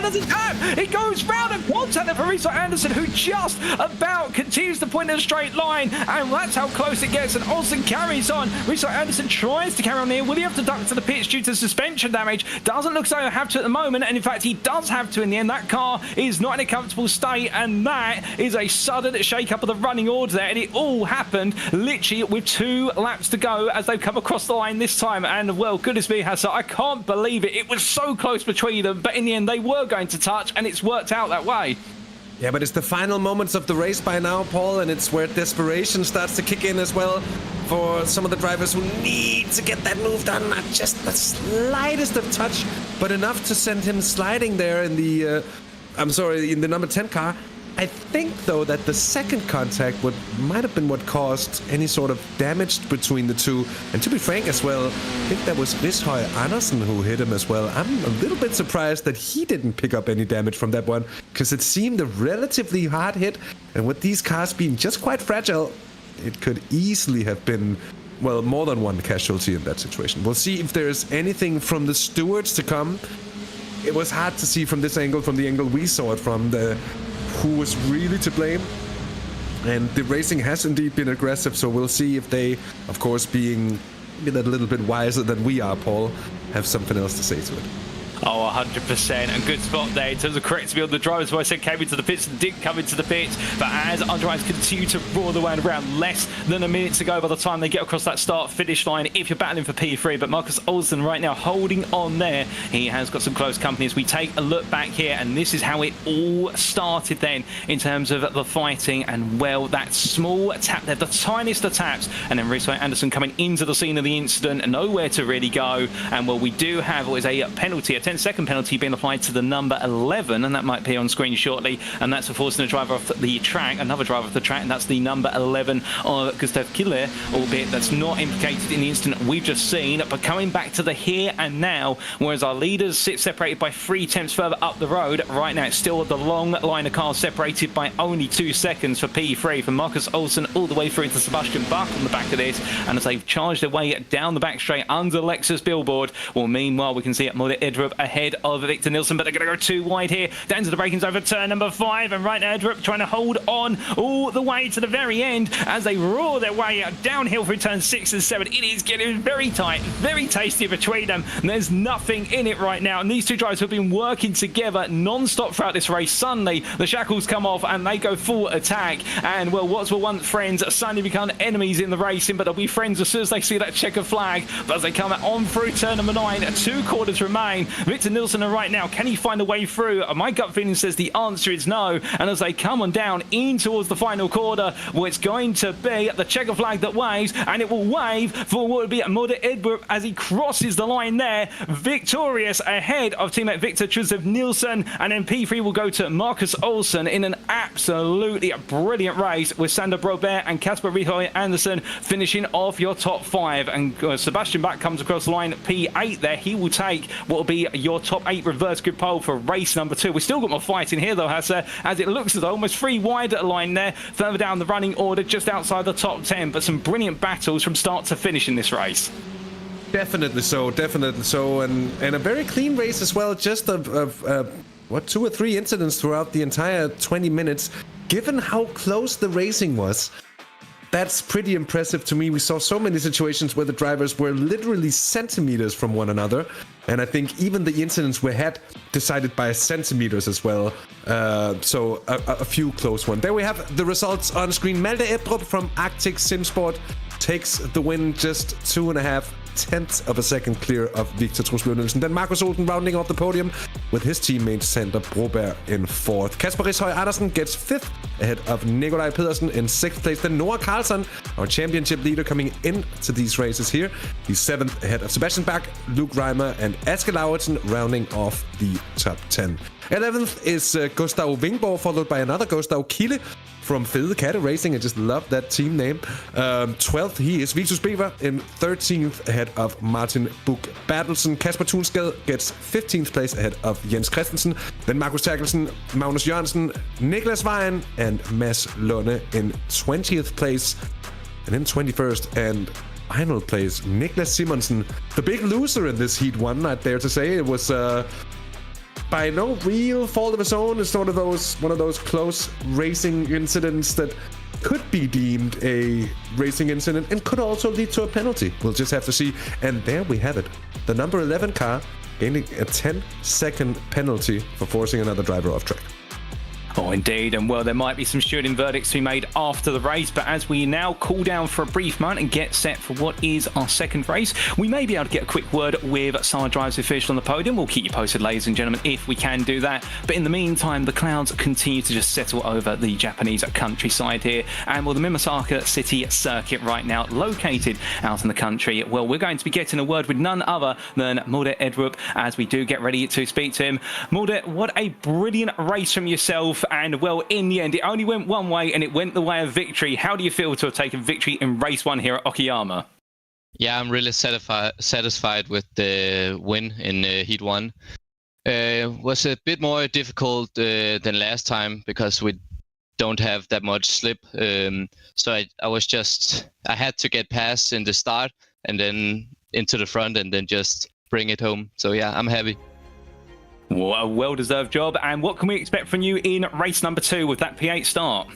He goes round and contact for Rhys Anderson, who just about continues to point in a straight line, and that's how close it gets. And Olsen carries on. Rhys Anderson tries to carry on here. Will he have to duck to the pitch due to suspension damage? Doesn't look so he'll have to at the moment, and in fact he does have to in the end. That car is not in a comfortable state, and that is a sudden shake-up of the running order there, and it all happened literally with 2 laps to go as they've come across the line this time. And well, goodness me, Hassan, I can't believe it. It was so close between them, but in the end they were going to touch, and it's worked out that way. Yeah, but it's the final moments of the race by now, Paul, and it's where desperation starts to kick in as well for some of the drivers who need to get that move done. Not just the slightest of touch, but enough to send him sliding there in the in the number 10 car. I think, though, that the second contact might have been what caused any sort of damage between the two. And to be frank as well, I think that was Rhys Andersen who hit him as well. I'm a little bit surprised that he didn't pick up any damage from that one, because it seemed a relatively hard hit. And with these cars being just quite fragile, it could easily have been, well, more than one casualty in that situation. We'll see if there's anything from the stewards to come. It was hard to see from this angle, from the angle we saw it from, who was really to blame. And the racing has indeed been aggressive, so we'll see if they, of course, being a little bit wiser than we are, Paul, have something else to say to it. Oh, 100%. And good spot there in terms of correcting on the drivers who I said came into the pits and did come into the pits. But as underwriters continue to roar the way around, less than a minute to go by the time they get across that start-finish line if you're battling for P3. But Marcus Olsen right now holding on there. He has got some close company as we take a look back here. And this is how it all started then in terms of the fighting. And, well, that small tap there, the tiniest of taps. And then Rhys Anderson coming into the scene of the incident and nowhere to really go. And, well, we do have what is a penalty, a 10-second penalty being applied to the number 11, and that might be on screen shortly, and that's for forcing a driver off the track, another driver off the track, and that's the number 11 of Gustav Killer, albeit that's not implicated in the incident we've just seen. But coming back to the here and now, whereas our leaders sit separated by 3 tenths further up the road, right now it's still the long line of cars separated by only 2 seconds for P3, from Marcus Olsen all the way through to Sebastian Bach on the back of this, and as they've charged their way down the back straight under Lexus billboard, well, meanwhile we can see Mulder Edrup ahead of Victor Nilsson, but they're going to go too wide here. Down to the break-ins over turn number 5, and right now Edrup trying to hold on all the way to the very end as they roar their way downhill through turn 6 and 7. It is getting very tight, very tasty between them, and there's nothing in it right now. And these two drivers have been working together non-stop throughout this race. Suddenly the shackles come off and they go full attack, and well, what were once friends suddenly become enemies in the racing, but they'll be friends as soon as they see that checker flag. But as they come on through turn number 9, 2 quarters remain. Victor Nilsson right now, can he find a way through? My gut feeling says the answer is no. And as they come on down in towards the final quarter, well, it's going to be the checker flag that waves, and it will wave for what would be Mulder Edrup as he crosses the line there, victorious ahead of teammate Victor Trusev Nilsson. And then P3 will go to Marcus Olsen in an absolutely brilliant race, with Sander Brobert and Kasper Rihoy Andersen finishing off your top 5. And Sebastian Bach comes across the line P8 there. He will take what will be your top 8 reverse grid pole for race number 2. We've still got more fight in here though, Hassa, as it looks as though almost 3 wide at a line there, further down the running order, just outside the top 10. But some brilliant battles from start to finish in this race. Definitely so, and a very clean race as well. Just what, 2 or 3 incidents throughout the entire 20 minutes. Given how close the racing was, that's pretty impressive to me. We saw so many situations where the drivers were literally centimeters from one another, and I think even the incidents we had decided by centimeters as well. So a few close ones. There we have the results on screen. Mulder Edrup from Arctic Sim Sport takes the win, just 2.5 tenth of a second clear of Victor Truslund Nielsen. Then Markus Olsen rounding off the podium with his teammate Sander Broberg in fourth. Kasper Rishøj Andersen gets fifth ahead of Nikolaj Pedersen in sixth place. Then Noah Karlsson, our championship leader, coming into these races here. He's seventh ahead of Sebastian Bach, Luke Reimer, and Aske Lauritsen, rounding off the top 10. 11th is Gustav Wingborg, followed by another Gustav Kille from Fede Katte Racing. I just love that team name. 12th, he is Vitus Bever in 13th ahead of Martin Buch Bertelsen. Kasper Thunskade gets 15th place ahead of Jens Christensen. Then Markus Terkelsen, Magnus Jørgensen, Niklas Vejen, and Mads Lunde in 20th place. And in 21st and final place, Niklas Simonsen, the big loser in this Heat 1, I dare to say. It was by no real fault of his own. It's sort of one of those close racing incidents that could be deemed a racing incident and could also lead to a penalty. We'll just have to see. And there we have it. The number 11 car gaining a 10-second penalty for forcing another driver off track. Oh, indeed. And well, there might be some shooting verdicts to be made after the race, but as we now cool down for a brief moment and get set for what is our second race, we may be able to get a quick word with Side Drive's official on the podium. We'll keep you posted, ladies and gentlemen, if we can do that. But in the meantime, the clouds continue to just settle over the Japanese countryside here. And well, the Mimasaka City circuit right now, located out in the country. Well, we're going to be getting a word with none other than Mulder Edrup as we do get ready to speak to him. Mulder, what a brilliant race from yourself. And well, in the end, it only went one way and it went the way of victory. How do you feel to have taken victory in race 1 here at Okayama? Yeah, I'm really satisfied with the win in Heat 1. Was a bit more difficult than last time because we don't have that much slip. So I had to get past in the start and then into the front and then just bring it home. So yeah, I'm happy. What a well-deserved job. And what can we expect from you in race number 2 with that P8 start?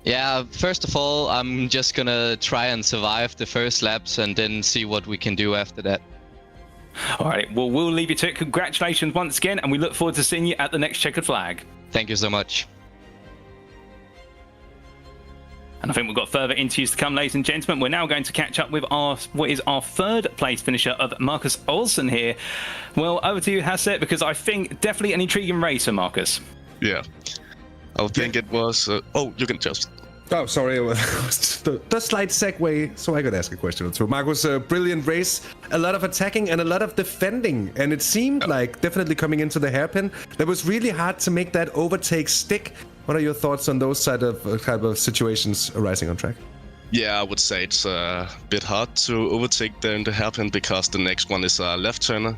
Yeah, first of all, I'm just going to try and survive the first laps and then see what we can do after that. All right, well, we'll leave you to it. Congratulations once again, and we look forward to seeing you at the next checkered flag. Thank you so much. And I think we've got further interviews to come, ladies and gentlemen. We're now going to catch up with what is our third place finisher of Markus Olsen here. Well, over to you, Hasse, because I think definitely an intriguing race for Markus. Yeah, I think it was... you can just... Oh, sorry. The slight segue, so I could ask a question or two. Markus, a brilliant race, a lot of attacking and a lot of defending. And it seemed like, definitely coming into the hairpin, that was really hard to make that overtake stick. What are your thoughts on those kind of situations arising on track? Yeah, I would say it's a bit hard to overtake there in the hairpin because the next one is a left turner.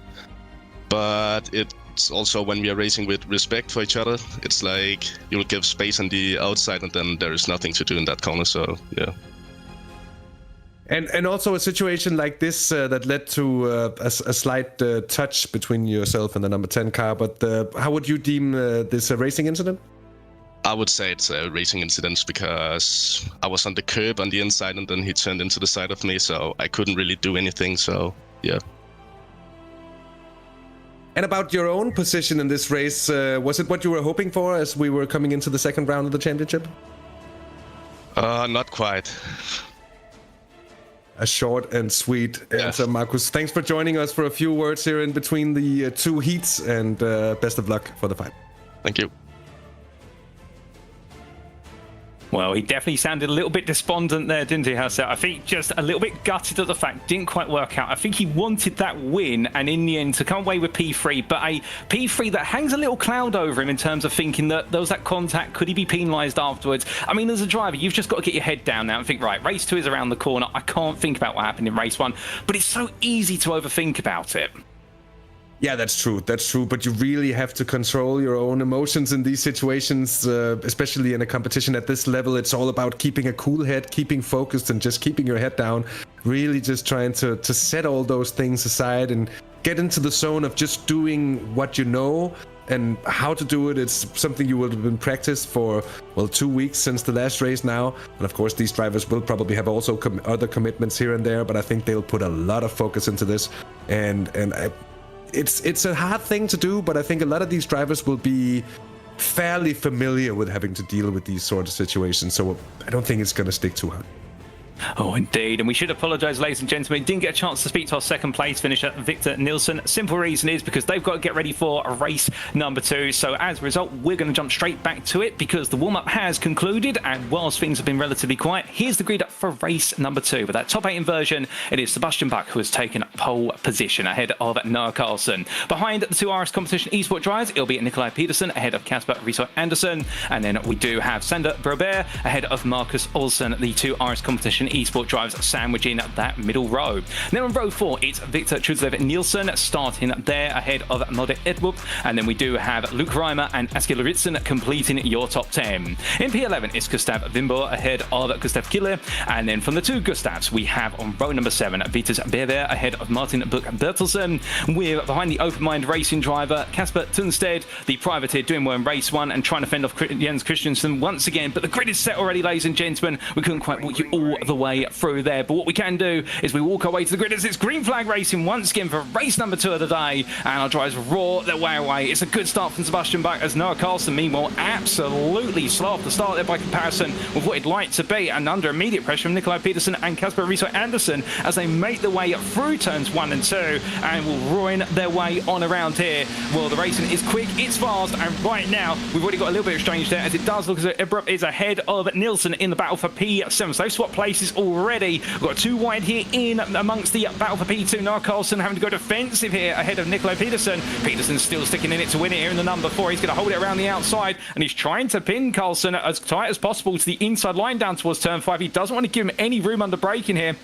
But it's also when we are racing with respect for each other, it's like you'll give space on the outside and then there is nothing to do in that corner, so yeah. And also a situation like this that led to a slight touch between yourself and the number 10 car, but how would you deem this a racing incident? I would say it's a racing incident because I was on the curb on the inside and then he turned into the side of me, so I couldn't really do anything, so yeah. And about your own position in this race, was it what you were hoping for as we were coming into the second round of the championship? Not quite. A short and sweet answer, Markus. Thanks for joining us for a few words here in between the two heats, and best of luck for the fight. Thank you. Well, he definitely sounded a little bit despondent there, didn't he, Hasse? I think just a little bit gutted at the fact didn't quite work out. I think he wanted that win, and in the end to come away with P3, but a P3 that hangs a little cloud over him in terms of thinking that there was that contact. Could he be penalised afterwards? I mean, as a driver, you've just got to get your head down now and think, right, race 2 is around the corner. I can't think about what happened in race 1, but it's so easy to overthink about it. Yeah, that's true. That's true. But you really have to control your own emotions in these situations, especially in a competition at this level. It's all about keeping a cool head, keeping focused, and just keeping your head down. Really just trying to set all those things aside and get into the zone of just doing what you know and how to do it. It's something you will have been practiced for, well, 2 weeks since the last race now. And of course, these drivers will probably have also other commitments here and there, but I think they'll put a lot of focus into this. It's a hard thing to do, but I think a lot of these drivers will be fairly familiar with having to deal with these sort of situations, so I don't think it's going to stick too hard. Oh, indeed. And we should apologise, ladies and gentlemen. Didn't get a chance to speak to our second place finisher, Victor Nilsson. Simple reason is because they've got to get ready for race number 2. So as a result, we're going to jump straight back to it because the warm-up has concluded. And whilst things have been relatively quiet, here's the grid for race number 2. With that top 8 inversion, it is Sebastian Bach who has taken pole position ahead of Noah Carlson. Behind the 2 RS competition eSport drivers, it'll be Nikolai Peterson ahead of Kasper Riso Andersen. And then we do have Sander Broberg ahead of Marcus Olsen, the 2 RS competition eSport drivers sandwiching that middle row. Then on row 4, it's Victor Trudlev Nielsen starting there ahead of Mode Edwup. And then we do have Luke Reimer and Eskil Ritsen completing your top 10. In P11, it's Gustav Wimbo ahead of Gustav Kille. And then from the 2 Gustavs, we have on row number 7, Vitus Bever ahead of Martin Buch-Bertelsen. We're behind the Open Mind Racing driver, Kasper Tunstedt, the privateer doing well in race 1 and trying to fend off Jens Christensen once again. But the grid is set already, ladies and gentlemen. We couldn't quite walk you all the way through there, but what we can do is we walk our way to the grid as it's green flag racing once again for race number 2 of the day, and our drivers roar their way away. It's a good start from Sebastian Bach as Noah Carlson meanwhile absolutely slow off the start there by comparison with what he'd like to be, and under immediate pressure from Nikolai Peterson and Kasper Riso Andersen as they make their way through turns 1 and 2 and will ruin their way on around here. Well, the racing is quick, it's fast, and right now we've already got a little bit of strange there as it does look as though Ebrup is ahead of Nielsen in the battle for P7. So they've swapped places already. We've got 2 wide here in amongst the battle for P2. Noah Carlson having to go defensive here ahead of Nikolai Peterson. Peterson's still sticking in it to win it here in the number 4. He's going to hold it around the outside and he's trying to pin Carlson as tight as possible to the inside line down towards turn 5. He doesn't want to give him any room under braking here.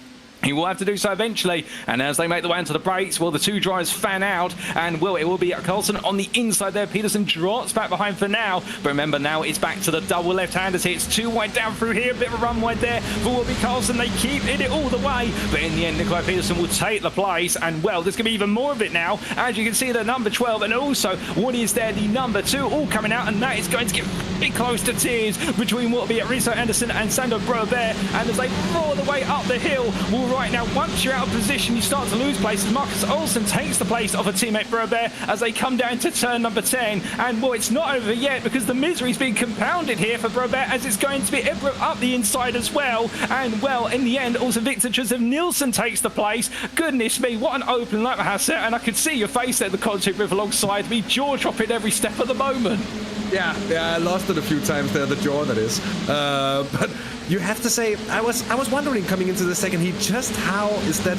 He will have to do so eventually, and as they make their way into the brakes, well, the 2 drivers fan out, and well, it will be Carlson on the inside there. Peterson drops back behind for now, but remember, now it's back to the double left-handers here. It's 2 wide down through here, a bit of a run wide there for will be Carlson. They keep in it all the way, but in the end, Nikolai Peterson will take the place, and well, there's going to be even more of it now, as you can see the number 12, and also what is there, the number 2, all coming out, and that is going to get big close to tears between what will be Riso Andersen and Sander Broberg, and as they roar the way up the hill, well, right now, once you're out of position, you start to lose places. Marcus Olsen takes the place of a teammate Broberg as they come down to turn number 10. And well, it's not over yet because the misery's being compounded here for Broberg as it's going to be Ebrup up the inside as well. And well, in the end, also Victor Trudlev Nielsen takes the place. Goodness me, what an open lap I have set. And I could see your face there, the contact with alongside me, jaw dropping every step at the moment. Yeah, I lost it a few times there, the jaw that is. But you have to say, I was wondering coming into the second heat, just how is that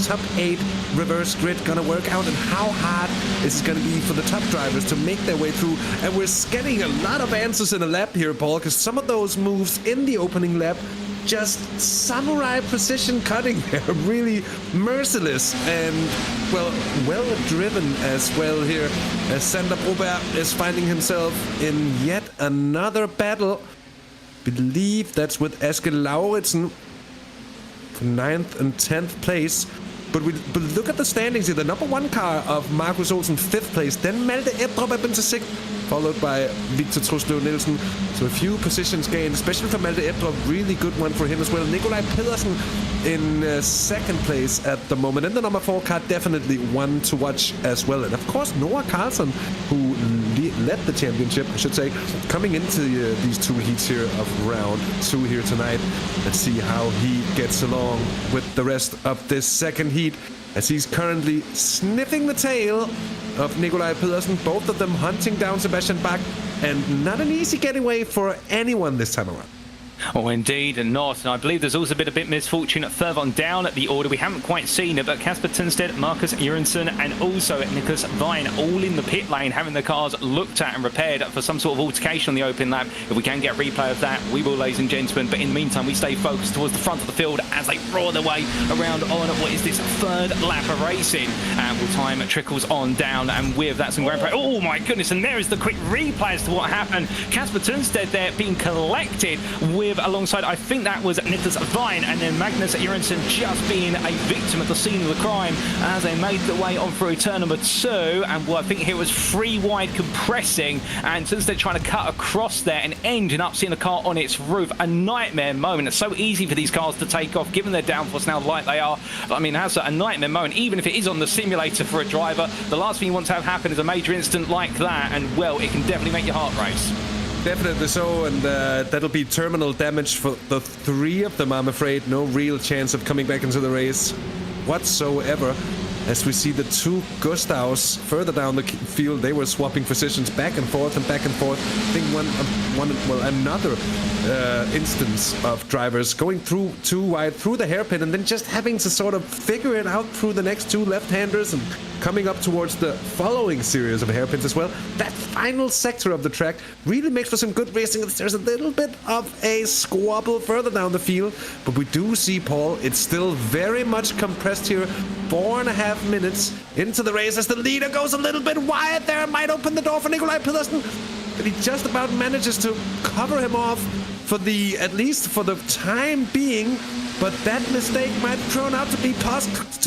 top 8 reverse grid gonna work out and how hard is it gonna be for the top drivers to make their way through. And we're getting a lot of answers in a lap here, Paul, because some of those moves in the opening lap, just samurai precision cutting there, really merciless and well driven as well here as Sander Broberg is finding himself in yet another battle. Believe that's with Eskil Lauritsen for 9th and 10th place. But look at the standings here. The number 1 car of Marcus Olsen, 5th place. Then Malte Ebrup up into 6th, followed by Victor Trudlev Nielsen. So a few positions gained, especially for Malte Ebrup. Really good one for him as well. Nikolai Pedersen in 2nd place at the moment. And the number 4 car, definitely one to watch as well. And of course, Noah Carlson, who led the championship, I should say, coming into these 2 heats here of round 2 here tonight. Let's see how he gets along with the rest of this second heat, as he's currently sniffing the tail of Nikolai Pedersen, both of them hunting down Sebastian Bach, and not an easy getaway for anyone this time around. Oh, indeed, and not. And I believe there's also been a bit of misfortune further on down at the order. We haven't quite seen it, but Kasper Tunstedt, Marcus Jørgensen, and also Nicholas Vine all in the pit lane, having the cars looked at and repaired for some sort of altercation on the open lap. If we can get a replay of that, we will, ladies and gentlemen. But in the meantime, we stay focused towards the front of the field as they roar their way around on what is this 3rd lap of racing. And time trickles on down, and with that, some grand prix. Oh my goodness! And there is the quick replay as to what happened. Kasper Tunstedt there being collected with alongside, I think that was Nicholas Vine, and then Magnus Jørgensen just being a victim at the scene of the crime as they made their way on through turn number 2. And well, I think here was 3 wide compressing, and Tunstedt trying to cut across there and ending up seeing the car on its roof. A nightmare moment. It's so easy for these cars to take off given their downforce now light they are. But I mean, that's a nightmare moment, even if it is on the simulator for a driver. The last thing you want to have happen is a major incident like that, and well, it can definitely make your heart race. Definitely so, and that'll be terminal damage for the 3 of them, I'm afraid. No real chance of coming back into the race whatsoever. As we see the 2 Gustavs further down the field, they were swapping positions back and forth and back and forth. I think another instance of drivers going through too wide through the hairpin and then just having to sort of figure it out through the next 2 left-handers and coming up towards the following series of hairpins as well. That final sector of the track really makes for some good racing. There's a little bit of a squabble further down the field, but we do see, Paul, it's still very much compressed here. 4.5 minutes into the race as the leader goes a little bit wide there. Might open the door for Nikolaj Pedersen, but he just about manages to cover him off for at least for the time being. But that mistake might turn out to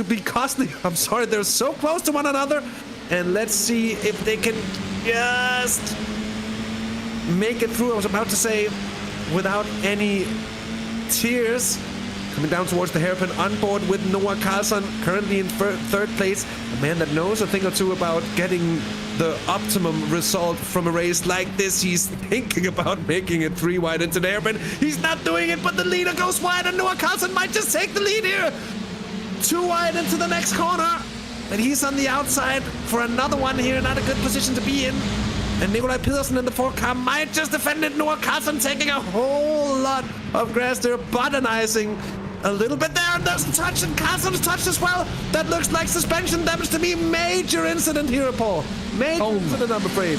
be costly. I'm sorry, they're so close to one another. And let's see if they can just make it through. I was about to say without any tears. Coming down towards the hairpin, on board with Noah Karlsson, currently in 3rd place. A man that knows a thing or two about getting the optimum result from a race like this. He's thinking about making it 3 wide into the hairpin. He's not doing it, but the leader goes wide, and Noah Karlsson might just take the lead here. 2 wide into the next corner, but he's on the outside for another one here. Not a good position to be in. And Nikolaj Pedersen in the 4 car might just defend it. Noah Karlsson taking a whole lot of grass there, botanizing a little bit there, and there's a touch, and Karlsson's touched as well. That looks like suspension damage to me. Major incident here, Paul. Major incident, I'm afraid.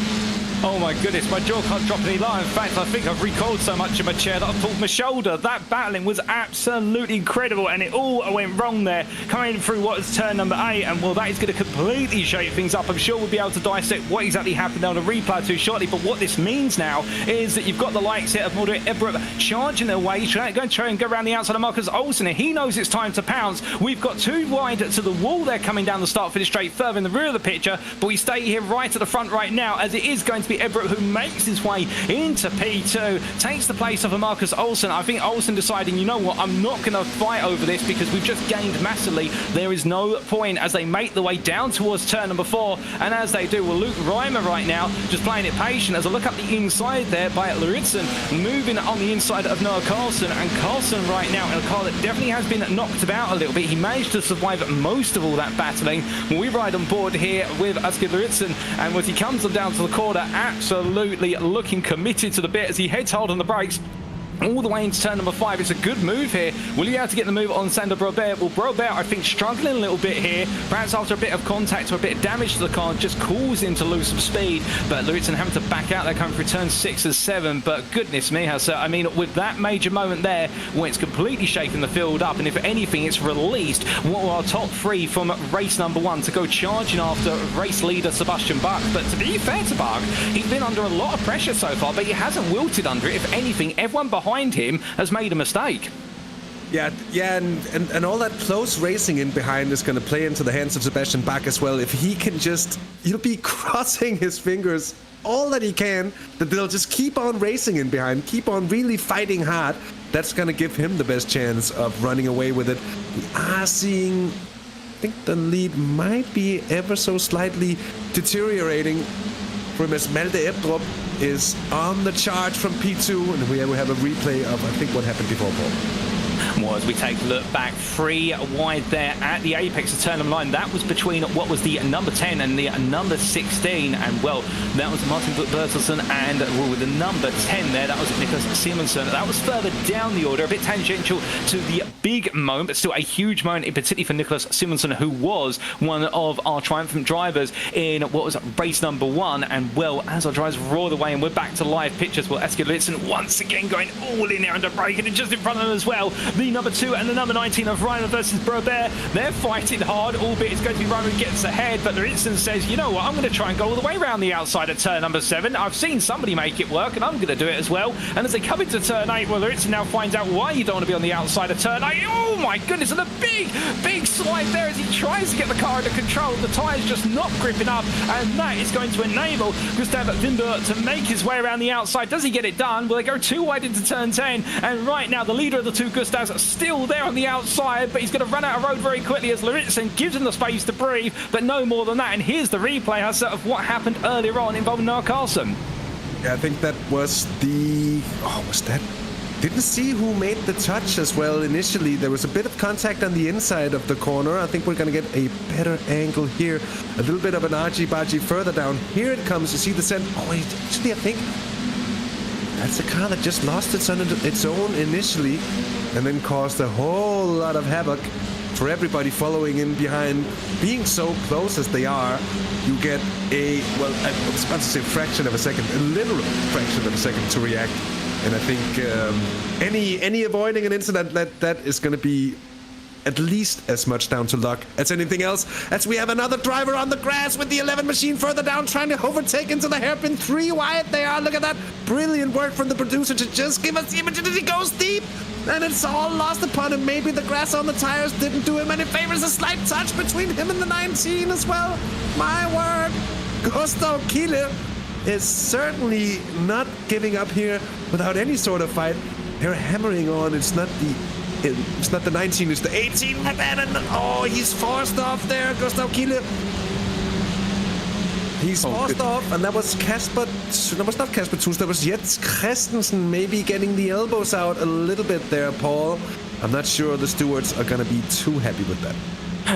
Oh my goodness, my jaw can't drop any lie. In fact, I think I've recoiled so much in my chair that I've pulled my shoulder. That battling was absolutely incredible, and it all went wrong there. Coming through what is turn number 8, and well, that is going to completely shake things up. I'm sure we'll be able to dissect what exactly happened on the replay too shortly, but what this means now is that you've got the likes here of Mordred Ebrup charging their way, going to try and go around the outside of Marcus Olsen. He knows it's time to pounce. We've got 2 wide to the wall there coming down the start finish straight further in the rear of the picture, but we stay here right at the front right now, as it is going to be Ebrup who makes his way into P2, takes the place of a Marcus Olsen. I think Olsen deciding, you know what, I'm not going to fight over this because we've just gained massively. There is no point, as they make the way down towards turn number 4, and as they do, well, Luke Reimer right now just playing it patient as I look up the inside there by Lauritsen, moving on the inside of Noah Karlsson, and Karlsson right now in a car that definitely has been knocked about a little bit. He managed to survive most of all that battling. We ride on board here with Asger Lauritsen, and as he comes down to the corner, absolutely looking committed to the bit as he heads hard on the brakes all the way into turn number 5. It's a good move here. Will he be able to get the move on Sander Brobert? Well, Brobert, I think, struggling a little bit here. Perhaps after a bit of contact or a bit of damage to the car, just caused him to lose some speed. But Lauritsen having to back out there, coming through turn 6 and 7. But goodness me, so I mean, with that major moment there, when it's completely shaken the field up, and if anything, it's released one of our top 3 from race number 1 to go charging after race leader Sebastian Bach. But to be fair to Bach, he's been under a lot of pressure so far, but he hasn't wilted under it. If anything, everyone behind him has made a mistake. Yeah, and all that close racing in behind is going to play into the hands of Sebastian Bach as well. If he can just, he'll be crossing his fingers all that he can, that they'll just keep on racing in behind, keep on really fighting hard. That's going to give him the best chance of running away with it. We are seeing, I think the lead might be ever so slightly deteriorating from as Malte Ebrup is on the charge from P2, and we have a replay of, I think, what happened before, Paul. Well, as we take a look back, 3 wide there at the apex of turn number 9. That was between what was the number 10 and the number 16, and well, that was Martin Bertelsen, and well, with the number 10 there, that was Niklas Simonsen. That was further down the order, a bit tangential to the big moment, but still a huge moment, particularly for Niklas Simonsen, who was one of our triumphant drivers in what was race number 1. And well, as our drivers roar the way, and we're back to live pictures, well, Asger Lauritsen once again going all in there under braking, and just in front of them as well, the number 2 and the number 19 of Reimer versus Brobert. They're fighting hard, albeit it's going to be Reimer who gets ahead, but Lauritsen says, you know what, I'm going to try and go all the way around the outside at turn number 7. I've seen somebody make it work, and I'm going to do it as well. And as they come into turn 8, well, Lauritsen now finds out why you don't want to be on the outside of turn 8. Oh my goodness, and a big slide there as he tries to get the car under control. The tyre's just not gripping up, and that is going to enable Gustav Wimber to make his way around the outside. Does he get it done? Well, they go 2 wide into turn 10, and right now the leader of the 2 Gustavs still there on the outside, but he's going to run out of road very quickly as Lauritsen gives him the space to breathe, but no more than that. And here's the replay of what happened earlier on involving Noah Karlsson. Yeah, I think that was the... Oh, was that... Didn't see who made the touch as well initially. There was a bit of contact on the inside of the corner. I think we're going to get a better angle here. A little bit of an argy-bargy further down. Here it comes. You see the scent. Oh, actually, I think that's a car that just lost its own initially and then caused a whole lot of havoc for everybody following in behind. Being so close as they are, you get a, well, I was about to say fraction of a second, a literal fraction of a second to react. And I think any avoiding an incident that is going to be at least as much down to luck as anything else, as we have another driver on the grass with the 11 machine further down trying to overtake into the hairpin. 3 wide they are. Look at that. Brilliant work from the producer to just give us the image that he goes deep. And it's all lost upon him. Maybe the grass on the tires didn't do him any favors. A slight touch between him and the 19 as well. My word. Gustav Kiele is certainly not giving up here without any sort of fight. They're hammering on. It's not the 19, it's the 18. Oh, he's forced off there, Gustav Kiele. He's forced off, and that was Kasper. That was not Kasper Thus. That was Jens Christensen maybe getting the elbows out a little bit there, Paul. I'm not sure the stewards are going to be too happy with that.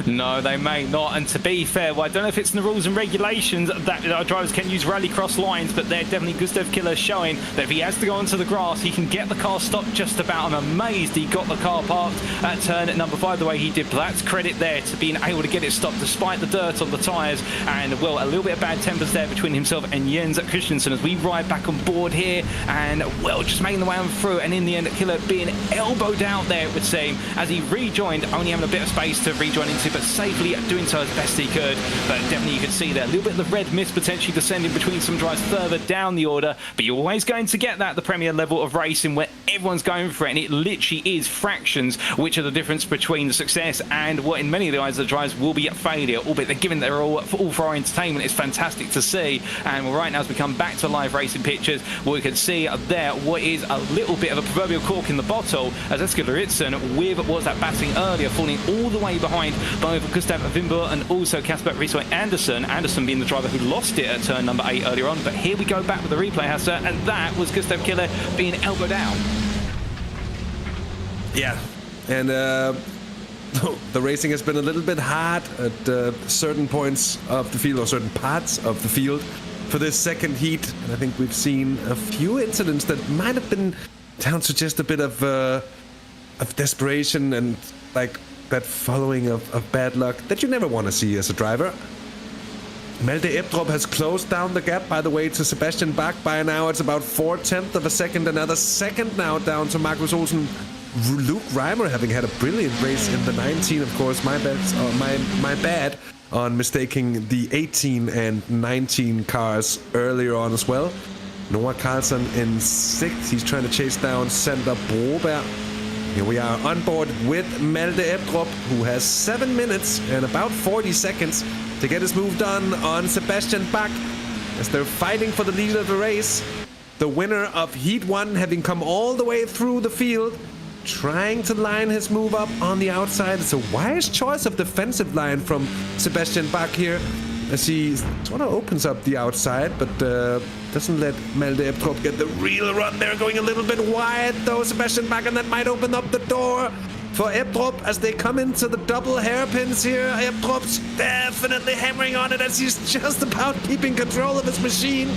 No, they may not. And to be fair, well, I don't know if it's in the rules and regulations that our drivers can use rallycross lines, but they're definitely Gustav Kiele showing that if he has to go onto the grass, he can get the car stopped just about. I'm amazed he got the car parked at turn at number 5 the way he did. But that's credit there to being able to get it stopped despite the dirt on the tyres. And, well, a little bit of bad tempers there between himself and Jens Christensen as we ride back on board here. And, well, just making the way on through. And in the end, Kiele being elbowed out there, it would seem, as he rejoined, only having a bit of space to rejoin into, but safely doing so as best he could. But definitely you could see there a little bit of the red mist potentially descending between some drives further down the order. But you're always going to get that at the Premier level of racing where everyone's going for it, and it literally is fractions which are the difference between the success and what in many of the eyes of the drives will be a failure. Albeit they're given they're all for our entertainment. It's fantastic to see. And right now as we come back to live racing pictures, we can see there what is a little bit of a proverbial cork in the bottle as Esker Luritzen with what was that batting earlier falling all the way behind both Gustav Wimber and also Kasper Rieswey Andersen. Andersen being the driver who lost it at turn number 8 earlier on. But here we go back with the replay, Hasse, and that was Gustav Kiele being elbowed out. Yeah, and the racing has been a little bit hard at certain points of the field, or certain parts of the field for this second heat. And I think we've seen a few incidents that might have been down to just a bit of desperation and like that following of bad luck that you never want to see as a driver. Malte Ebdrup has closed down the gap, by the way, to Sebastian Bach. By now it's about 4/10 of a second. Another second now down to Markus Olsen. Luke Reimer having had a brilliant race in the 19, of course. My bad on mistaking the 18 and 19 cars earlier on as well. Noah Carlson in 6th. He's trying to chase down Sander Broberg. Here we are on board with Malte Ebdrup, who has 7 minutes and about 40 seconds to get his move done on Sebastian Bach as they're fighting for the lead of the race. The winner of Heat 1 having come all the way through the field, trying to line his move up on the outside. It's a wise choice of defensive line from Sebastian Bach here as he sort of opens up the outside, but doesn't let Malte Ebdrup get the real run there, going a little bit wide though, Sebastian Bach, and that might open up the door for Ebdrup as they come into the double hairpins here. Ebdrup's definitely hammering on it as he's just about keeping control of his machine.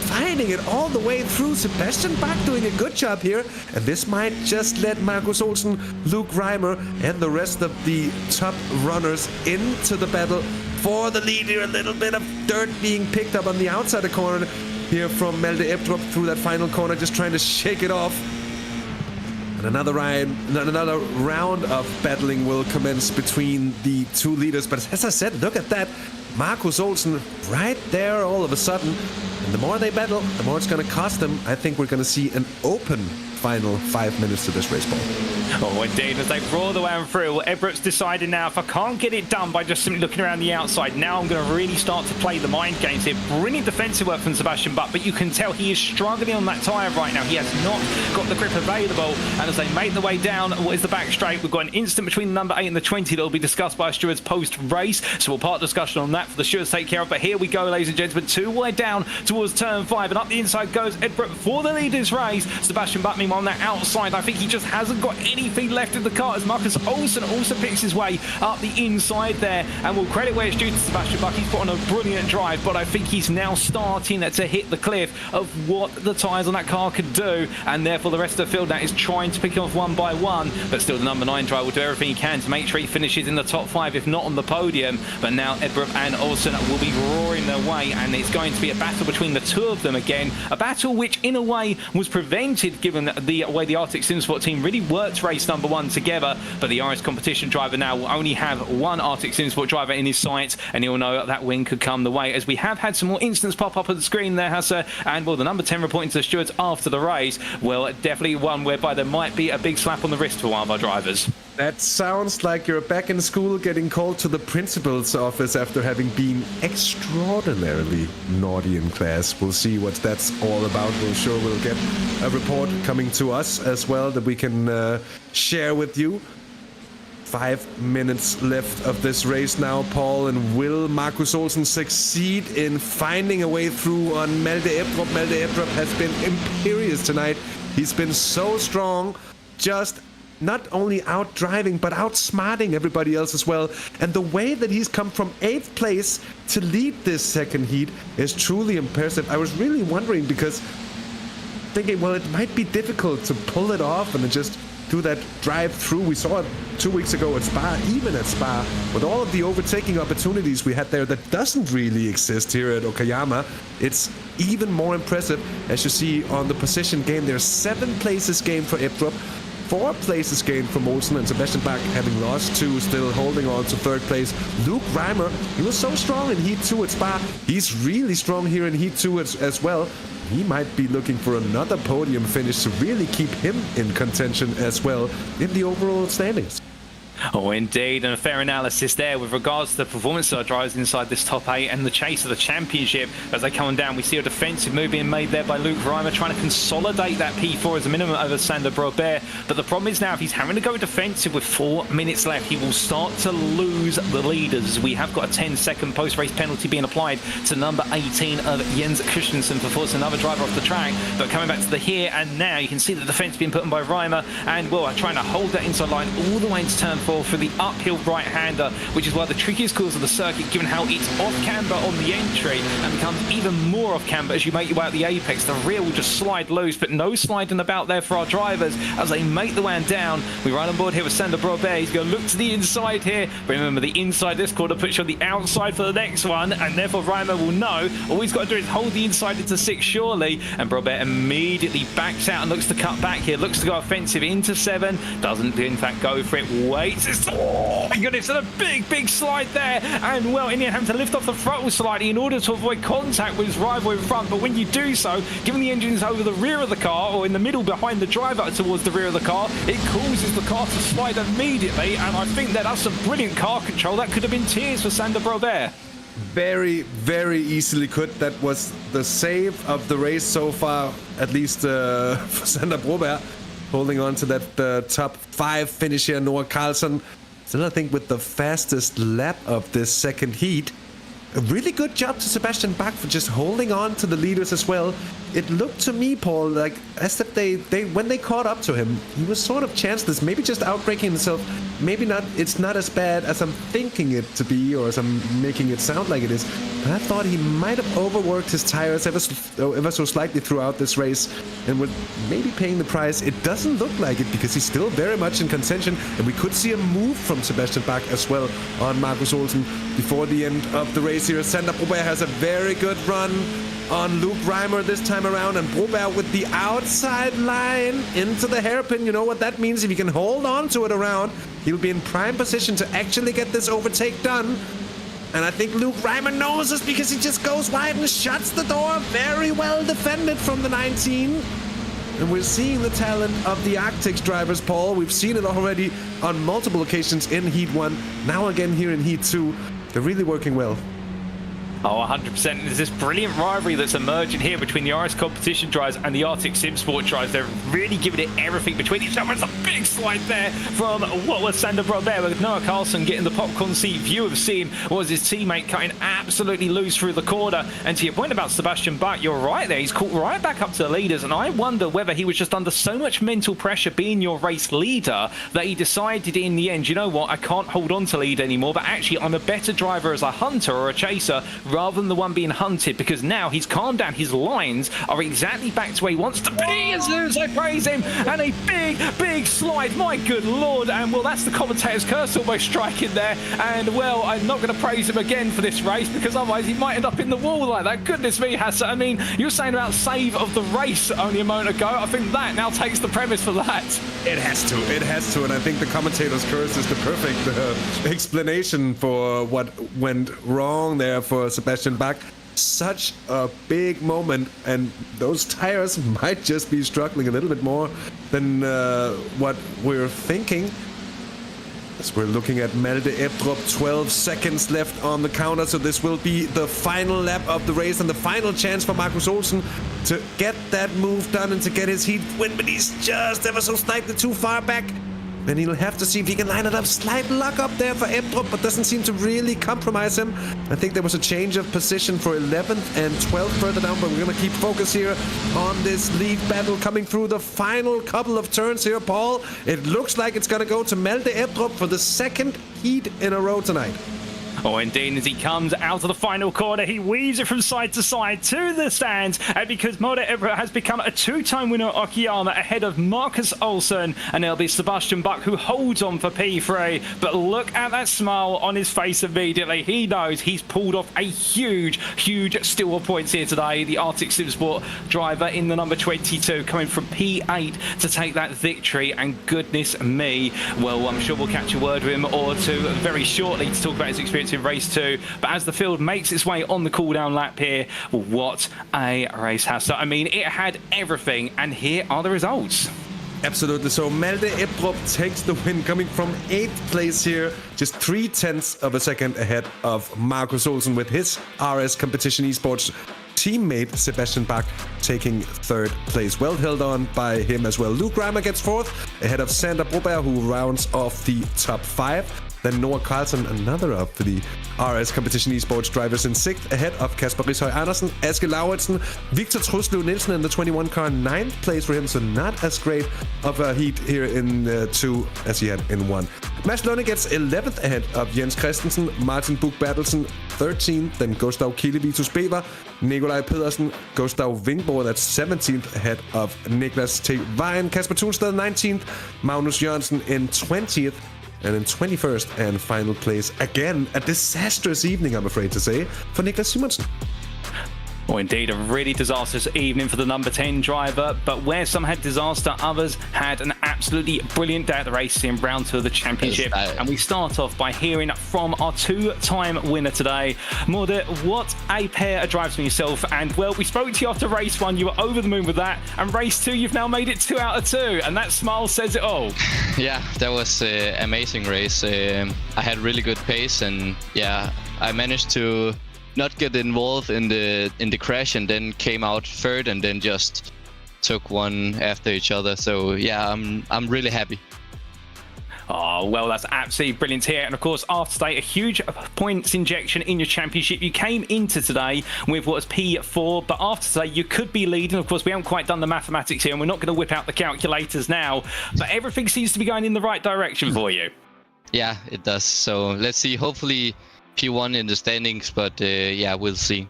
Finding it all the way through. Sebastian Bach doing a good job here, and this might just let Markus Olsen, Luke Reimer, and the rest of the top runners into the battle for the lead here. A little bit of dirt being picked up on the outside of the corner here from Malte Ebdrup through that final corner, just trying to shake it off. And another round of battling will commence between the two leaders. But as I said, look at that. Markus Olsen right there all of a sudden. And the more they battle, the more it's going to cost them. I think we're going to see an open final 5 minutes to this race, Paul. Oh, indeed, as they roar the way through. Everett's decided now, if I can't get it done by just simply looking around the outside, now I'm going to really start to play the mind games here. Brilliant defensive work from Sebastian Buck, but you can tell he is struggling on that tyre right now. He has not got the grip available, and as they make the way down what is the back straight, we've got an instant between the number 8 and the 20 that will be discussed by stewards post-race, so we'll part discussion on that for the stewards to take care of. But here we go, ladies and gentlemen, 2 wide down towards turn 5, and up the inside goes Everett for the leader's race. Sebastian Buck, meanwhile, on that outside, I think he just hasn't got anything left in the car, as Marcus Olsen also picks his way up the inside there, and we'll credit where it's due to Sebastian Buck. He's put on a brilliant drive, but I think he's now starting to hit the cliff of what the tyres on that car could do, and therefore the rest of the field now is trying to pick him off one by one, but still the number 9 driver will do everything he can to make sure he finishes in the top 5, if not on the podium. But now Edrup and Olsen will be roaring their way, and it's going to be a battle between the two of them again, a battle which in a way was prevented given the way the Arctic Sim Sport team really worked race number 1 together. But the RS competition driver now will only have one Arctic Sim Sport driver in his sights, and he'll know that win could come the way, as we have had some more incidents pop up on the screen there, Hassa, and well, the number 10 reporting to the stewards after the race, well, definitely one whereby there might be a big slap on the wrist for one of our drivers. That sounds like you're back in school getting called to the principal's office after having been extraordinarily naughty in class. We'll see what that's all about. We'll sure we'll get a report coming to us as well that we can share with you. 5 minutes left of this race now, Paul, and will Marcus Olsen succeed in finding a way through on Malte Ebdrup? Malte Ebdrup has been imperious tonight. He's been so strong, just not out out driving, but outsmarting everybody else as well. And the way that he's come from 8th place to lead this second heat is truly impressive. I was really wondering, because thinking, well, it might be difficult to pull it off and just do that drive through. We saw it 2 weeks ago at Spa, even at Spa, with all of the overtaking opportunities we had there that doesn't really exist here at Okayama. It's even more impressive, as you see on the position gain. There's 7 places gained for Ebdrup, 4 places gained from Olsen, and Sebastian Bach, having lost 2, still holding on to 3rd place. Luke Reimer, he was so strong in Heat 2 at Spa. He's really strong here in Heat 2 as well. He might be looking for another podium finish to really keep him in contention as well in the overall standings. Oh, indeed, and a fair analysis there with regards to the performance of our drivers inside this top 8 and the chase of the championship. As they come down, we see a defensive move being made there by Luke Reimer, trying to consolidate that P4 as a minimum over Sander Brobert. But the problem is now, if he's having to go defensive with 4 minutes left, he will start to lose the leaders. We have got a 10-second post-race penalty being applied to number 18 of Jens Christensen for forcing another driver off the track. But coming back to the here and now, you can see the defense being put on by Reimer, and well, trying to hold that inside line all the way into turn 4 for the uphill right-hander, which is one of the trickiest course of the circuit, given how it's off-camber on the entry and becomes even more off-camber as you make your way out the apex. The rear will just slide loose, but no sliding about there for our drivers as they make the way down. We run on board here with Sander Brobert. He's going to look to the inside here. Remember, the inside this corner puts you on the outside for the next one, and therefore Reimer will know all he's got to do is hold the inside into 6 surely, and Brobert immediately backs out and looks to cut back here, looks to go offensive into 7, doesn't in fact go for it, waits. Oh my goodness, and a big slide there, and well, in the end having to lift off the throttle slightly in order to avoid contact with his rival in front. But when you do so, given the engine's over the rear of the car or in the middle behind the driver towards the rear of the car, it causes the car to slide immediately, and I think that's some brilliant car control. That could have been tears for Sander Brobert. Very easily could. That was the save of the race so far, at least for Sander Brobert, holding on to that top 5 finish here. Noah Carlson still, I think, with the fastest lap of this second heat. A really good job to Sebastian Bach for just holding on to the leaders as well. It looked to me, Paul, like as if they when they caught up to him, he was sort of chanceless, maybe just outbreaking himself. Maybe not. It's not as bad as I'm thinking it to be, or as I'm making it sound like it is. But I thought he might have overworked his tires ever so slightly throughout this race, and would maybe paying the price. It doesn't look like it, because he's still very much in contention, and we could see a move from Sebastian Bach as well on Marcus Olsen before the end of the race here. Sander Brobert has a very good run on Luke Reimer this time around, and Brobert with the outside line into the hairpin. You know what that means? If he can hold on to it around, he'll be in prime position to actually get this overtake done. And I think Luke Reimer knows this, because he just goes wide and shuts the door. Very well defended from the 19. And we're seeing the talent of the Arctics drivers, Paul. We've seen it already on multiple occasions in Heat 1. Now again here in Heat 2. They're really working well. Oh, 100%. There's this brilliant rivalry that's emerging here between the RS competition drivers and the Arctic Sim Sport drivers. They're really giving it everything between each other. It's a big slide there from what was Sander Robert, with Noah Carlson getting the popcorn seat view of seeing was his teammate cutting absolutely loose through the corner. And to your point about Sebastian Bach, you're right there. He's caught right back up to the leaders. And I wonder whether he was just under so much mental pressure being your race leader that he decided in the end, you know what, I can't hold on to lead anymore, but actually I'm a better driver as a hunter or a chaser rather than the one being hunted, because now he's calmed down. His lines are exactly back to where he wants to be. As soon as I praise him, and a big slide, my good lord. And well, that's the commentator's curse almost striking there. And well, I'm not going to praise him again for this race, because otherwise he might end up in the wall like that. Goodness me, Hassan. I mean, you were saying about save of the race only a moment ago. I think that now takes the premise for that. It has to, and I think the commentator's curse is the perfect explanation for what went wrong there for Sebastian Bach. Such a big moment, and those tires might just be struggling a little bit more than what we're thinking. As we're looking at Malte Ebdrup, 12 seconds left on the counter, so this will be the final lap of the race and the final chance for Marcus Olsen to get that move done and to get his heat win, but he's just ever so slightly too far back. And he'll have to see if he can line it up. Slight luck up there for Ebdrup, but doesn't seem to really compromise him. I think there was a change of position for 11th and 12th further down, but we're going to keep focus here on this lead battle coming through the final couple of turns here, Paul. It looks like it's going to go to Malte Ebdrup for the second heat in a row tonight. Oh, indeed, as he comes out of the final corner, he weaves it from side to side to the stands. And because Malte Ebdrup has become a two-time winner at Okayama ahead of Marcus Olsen, and it'll be Sebastian Bach who holds on for P3. But look at that smile on his face immediately. He knows he's pulled off a huge steal of points here today. The Arctic Sim Sport driver in the number 22 coming from P8 to take that victory. And goodness me, well, I'm sure we'll catch a word with him or two very shortly to talk about his experience in race 2. But as the field makes its way on the cooldown lap here, what a race, Hassan. I mean, it had everything, and here are the results. Absolutely. So Malte Ebdrup takes the win, coming from 8th place here, just 0.3 of a second ahead of Marcus Olsen, with his RS Competition Esports teammate Sebastian Bach taking 3rd place. Well held on by him as well. Luke Reimer gets 4th ahead of Sander Broberg, who rounds off the top 5. Then Noah Carlson, another of the RS Competition Esports drivers, in 6th ahead of Kasper Rishøj Andersen, Aske Lauritsen, Victor Truslev Nielsen in the 21 car, 9th place for him, so not as great of a heat here in 2 as he had in 1. Mads Lunde gets 11th ahead of Jens Christensen, Martin Buch Bertelsen 13th, then Gustav Kille Vitus Bever, Nikolaj Pedersen, Gustav Vingborg, that's 17th ahead of Niklas T. Vejen, Kasper Thunstad 19th, Magnus Jørgensen in 20th, and in 21st and final place, again, a disastrous evening, I'm afraid to say, for Niklas Simonsen. Well, indeed, a really disastrous evening for the number 10 driver, but where some had disaster, others had an absolutely brilliant day at the race in round 2 of the championship. And we start off by hearing from our 2-time winner today. Morde, what a pair of drives from yourself. And well, we spoke to you after race 1, you were over the moon with that, and race 2, you've now made it 2 out of 2, and that smile says it all. Yeah, that was an amazing race. I had really good pace, and yeah, I managed to not get involved in the crash, and then came out 3rd, and then just took one after each other. So yeah, I'm really happy. Oh, well, that's absolutely brilliant here. And of course, after today, a huge points injection in your championship. You came into today with what was P4, but after today, you could be leading. Of course, we haven't quite done the mathematics here, and we're not going to whip out the calculators now, but everything seems to be going in the right direction for you. Yeah, it does. So let's see. Hopefully P1 in the standings, but yeah, we'll see.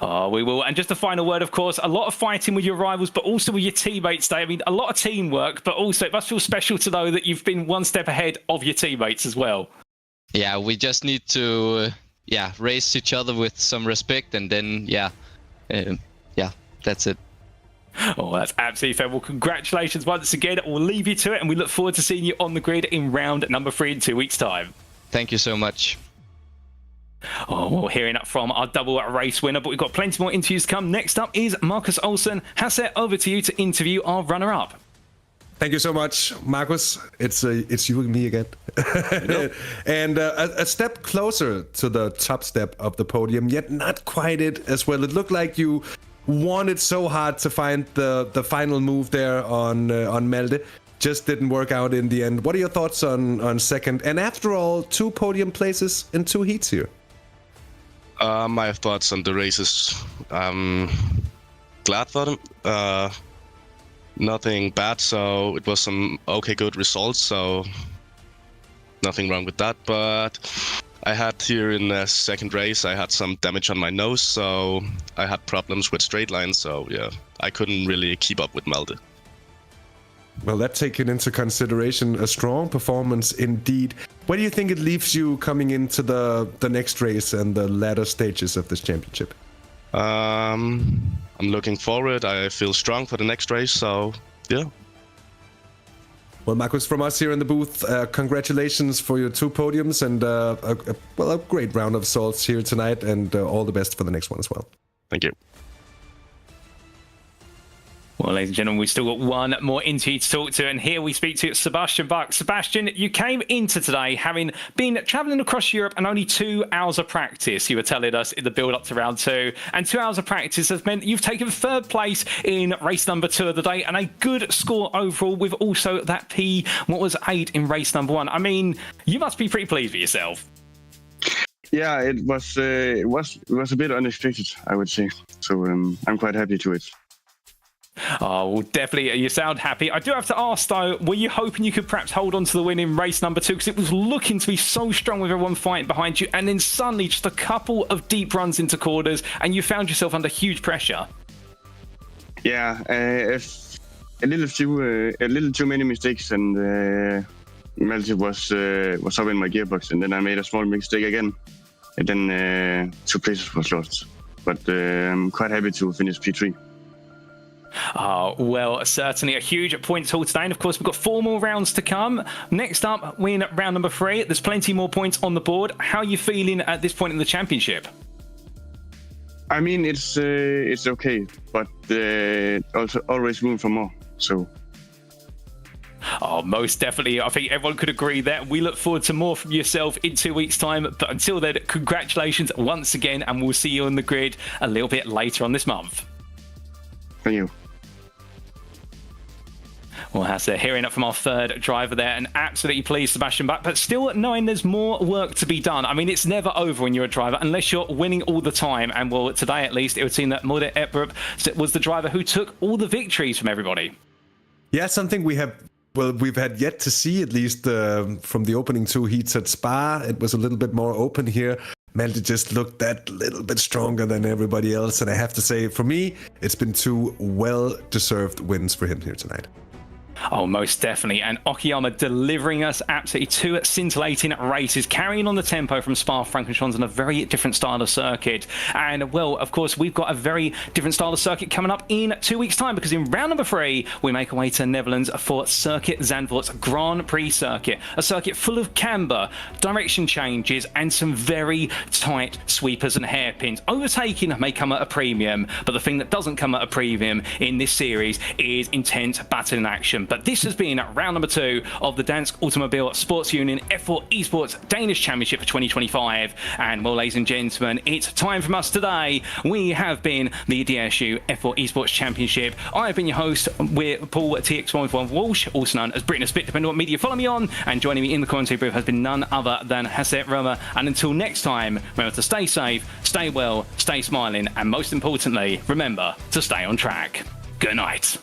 Oh, we will. And just a final word, of course, a lot of fighting with your rivals, but also with your teammates today. I mean, a lot of teamwork, but also it must feel special to know that you've been one step ahead of your teammates as well. Yeah, we just need to race each other with some respect, and then yeah, that's it. Oh, that's absolutely fair. Well, congratulations once again. We'll leave you to it, and we look forward to seeing you on the grid in round number 3 in 2 weeks' time. Thank you so much. Oh, well, hearing up from our double race winner, but we've got plenty more interviews to come. Next up is Marcus Olsen. Hasse, over to you to interview our runner-up. Thank you so much, Marcus. It's you and me again. And a step closer to the top step of the podium, yet not quite it as well. It looked like you wanted so hard to find the final move there on Malte. Just didn't work out in the end. What are your thoughts on second? And after all, 2 podium places in 2 heats here. My thoughts on the races. Glad for them. Nothing bad, so it was some okay, good results, so nothing wrong with that. But I had here in the second race, I had some damage on my nose, so I had problems with straight lines, so yeah, I couldn't really keep up with Malte. Well, that taken into consideration, a strong performance indeed. Where do you think it leaves you coming into the next race and the latter stages of this championship? I'm looking forward. I feel strong for the next race, so yeah. Well, Marcus, from us here in the booth, congratulations for your 2 podiums and a great round of salts here tonight, and all the best for the next one as well. Thank you. Well, ladies and gentlemen, we've still got one more interview to talk to, and here we speak to Sebastian Buck. Sebastian, you came into today having been travelling across Europe and only 2 hours of practice, you were telling us, in the build-up to round 2. And 2 hours of practice has meant you've taken 3rd place in race number 2 of the day, and a good score overall with also that P8 in race number 1. I mean, you must be pretty pleased with yourself. Yeah, it was a bit unexpected, I would say. So I'm quite happy to it. Oh, well, definitely, you sound happy. I do have to ask, though, were you hoping you could perhaps hold on to the win in race number 2? Because it was looking to be so strong with everyone fighting behind you, and then suddenly just a couple of deep runs into corners, and you found yourself under huge pressure. Yeah, a little too many mistakes, and Malte was up in my gearbox, and then I made a small mistake again, and then 2 places was lost. But I'm quite happy to finish P3. Oh, well, certainly a huge point haul today. And of course, we've got 4 more rounds to come. Next up, we're in round number 3. There's plenty more points on the board. How are you feeling at this point in the championship? I mean, it's okay, but also always room for more. So. Oh, most definitely. I think everyone could agree there. We look forward to more from yourself in 2 weeks' time. But until then, congratulations once again, and we'll see you on the grid a little bit later on this month. Thank you. Well, Hasse, hearing up from our 3rd driver there, and absolutely pleased, Sebastian Buck, but still knowing there's more work to be done. I mean, it's never over when you're a driver, unless you're winning all the time. And well, today at least, it would seem that Morde Eprup was the driver who took all the victories from everybody. Yeah, something we've had yet to see, at least from the opening 2 heats at Spa. It was a little bit more open here. Malte just looked that little bit stronger than everybody else, and I have to say, for me, it's been 2 well-deserved wins for him here tonight. Oh, most definitely. And Okayama delivering us absolutely 2 scintillating races, carrying on the tempo from Spa-Francorchamps on a very different style of circuit. And, well, of course, we've got a very different style of circuit coming up in 2 weeks' time, because in round number 3, we make our way to Netherlands for Circuit Zandvoort's Grand Prix circuit. A circuit full of camber, direction changes, and some very tight sweepers and hairpins. Overtaking may come at a premium, but the thing that doesn't come at a premium in this series is intense battling action. But this has been round number 2 of the Dansk Automobile Sports Union F4 Esports Danish Championship for 2025. And well, ladies and gentlemen, it's time from us today. We have been the DSU F4 Esports Championship. I've been your host, with Paul TX1 Walsh, also known as Britain Spit, depending on what media follow me on. And joining me in the commentary booth has been none other than Hasse Römer. And until next time, remember to stay safe, stay well, stay smiling, and most importantly, remember to stay on track. Good night.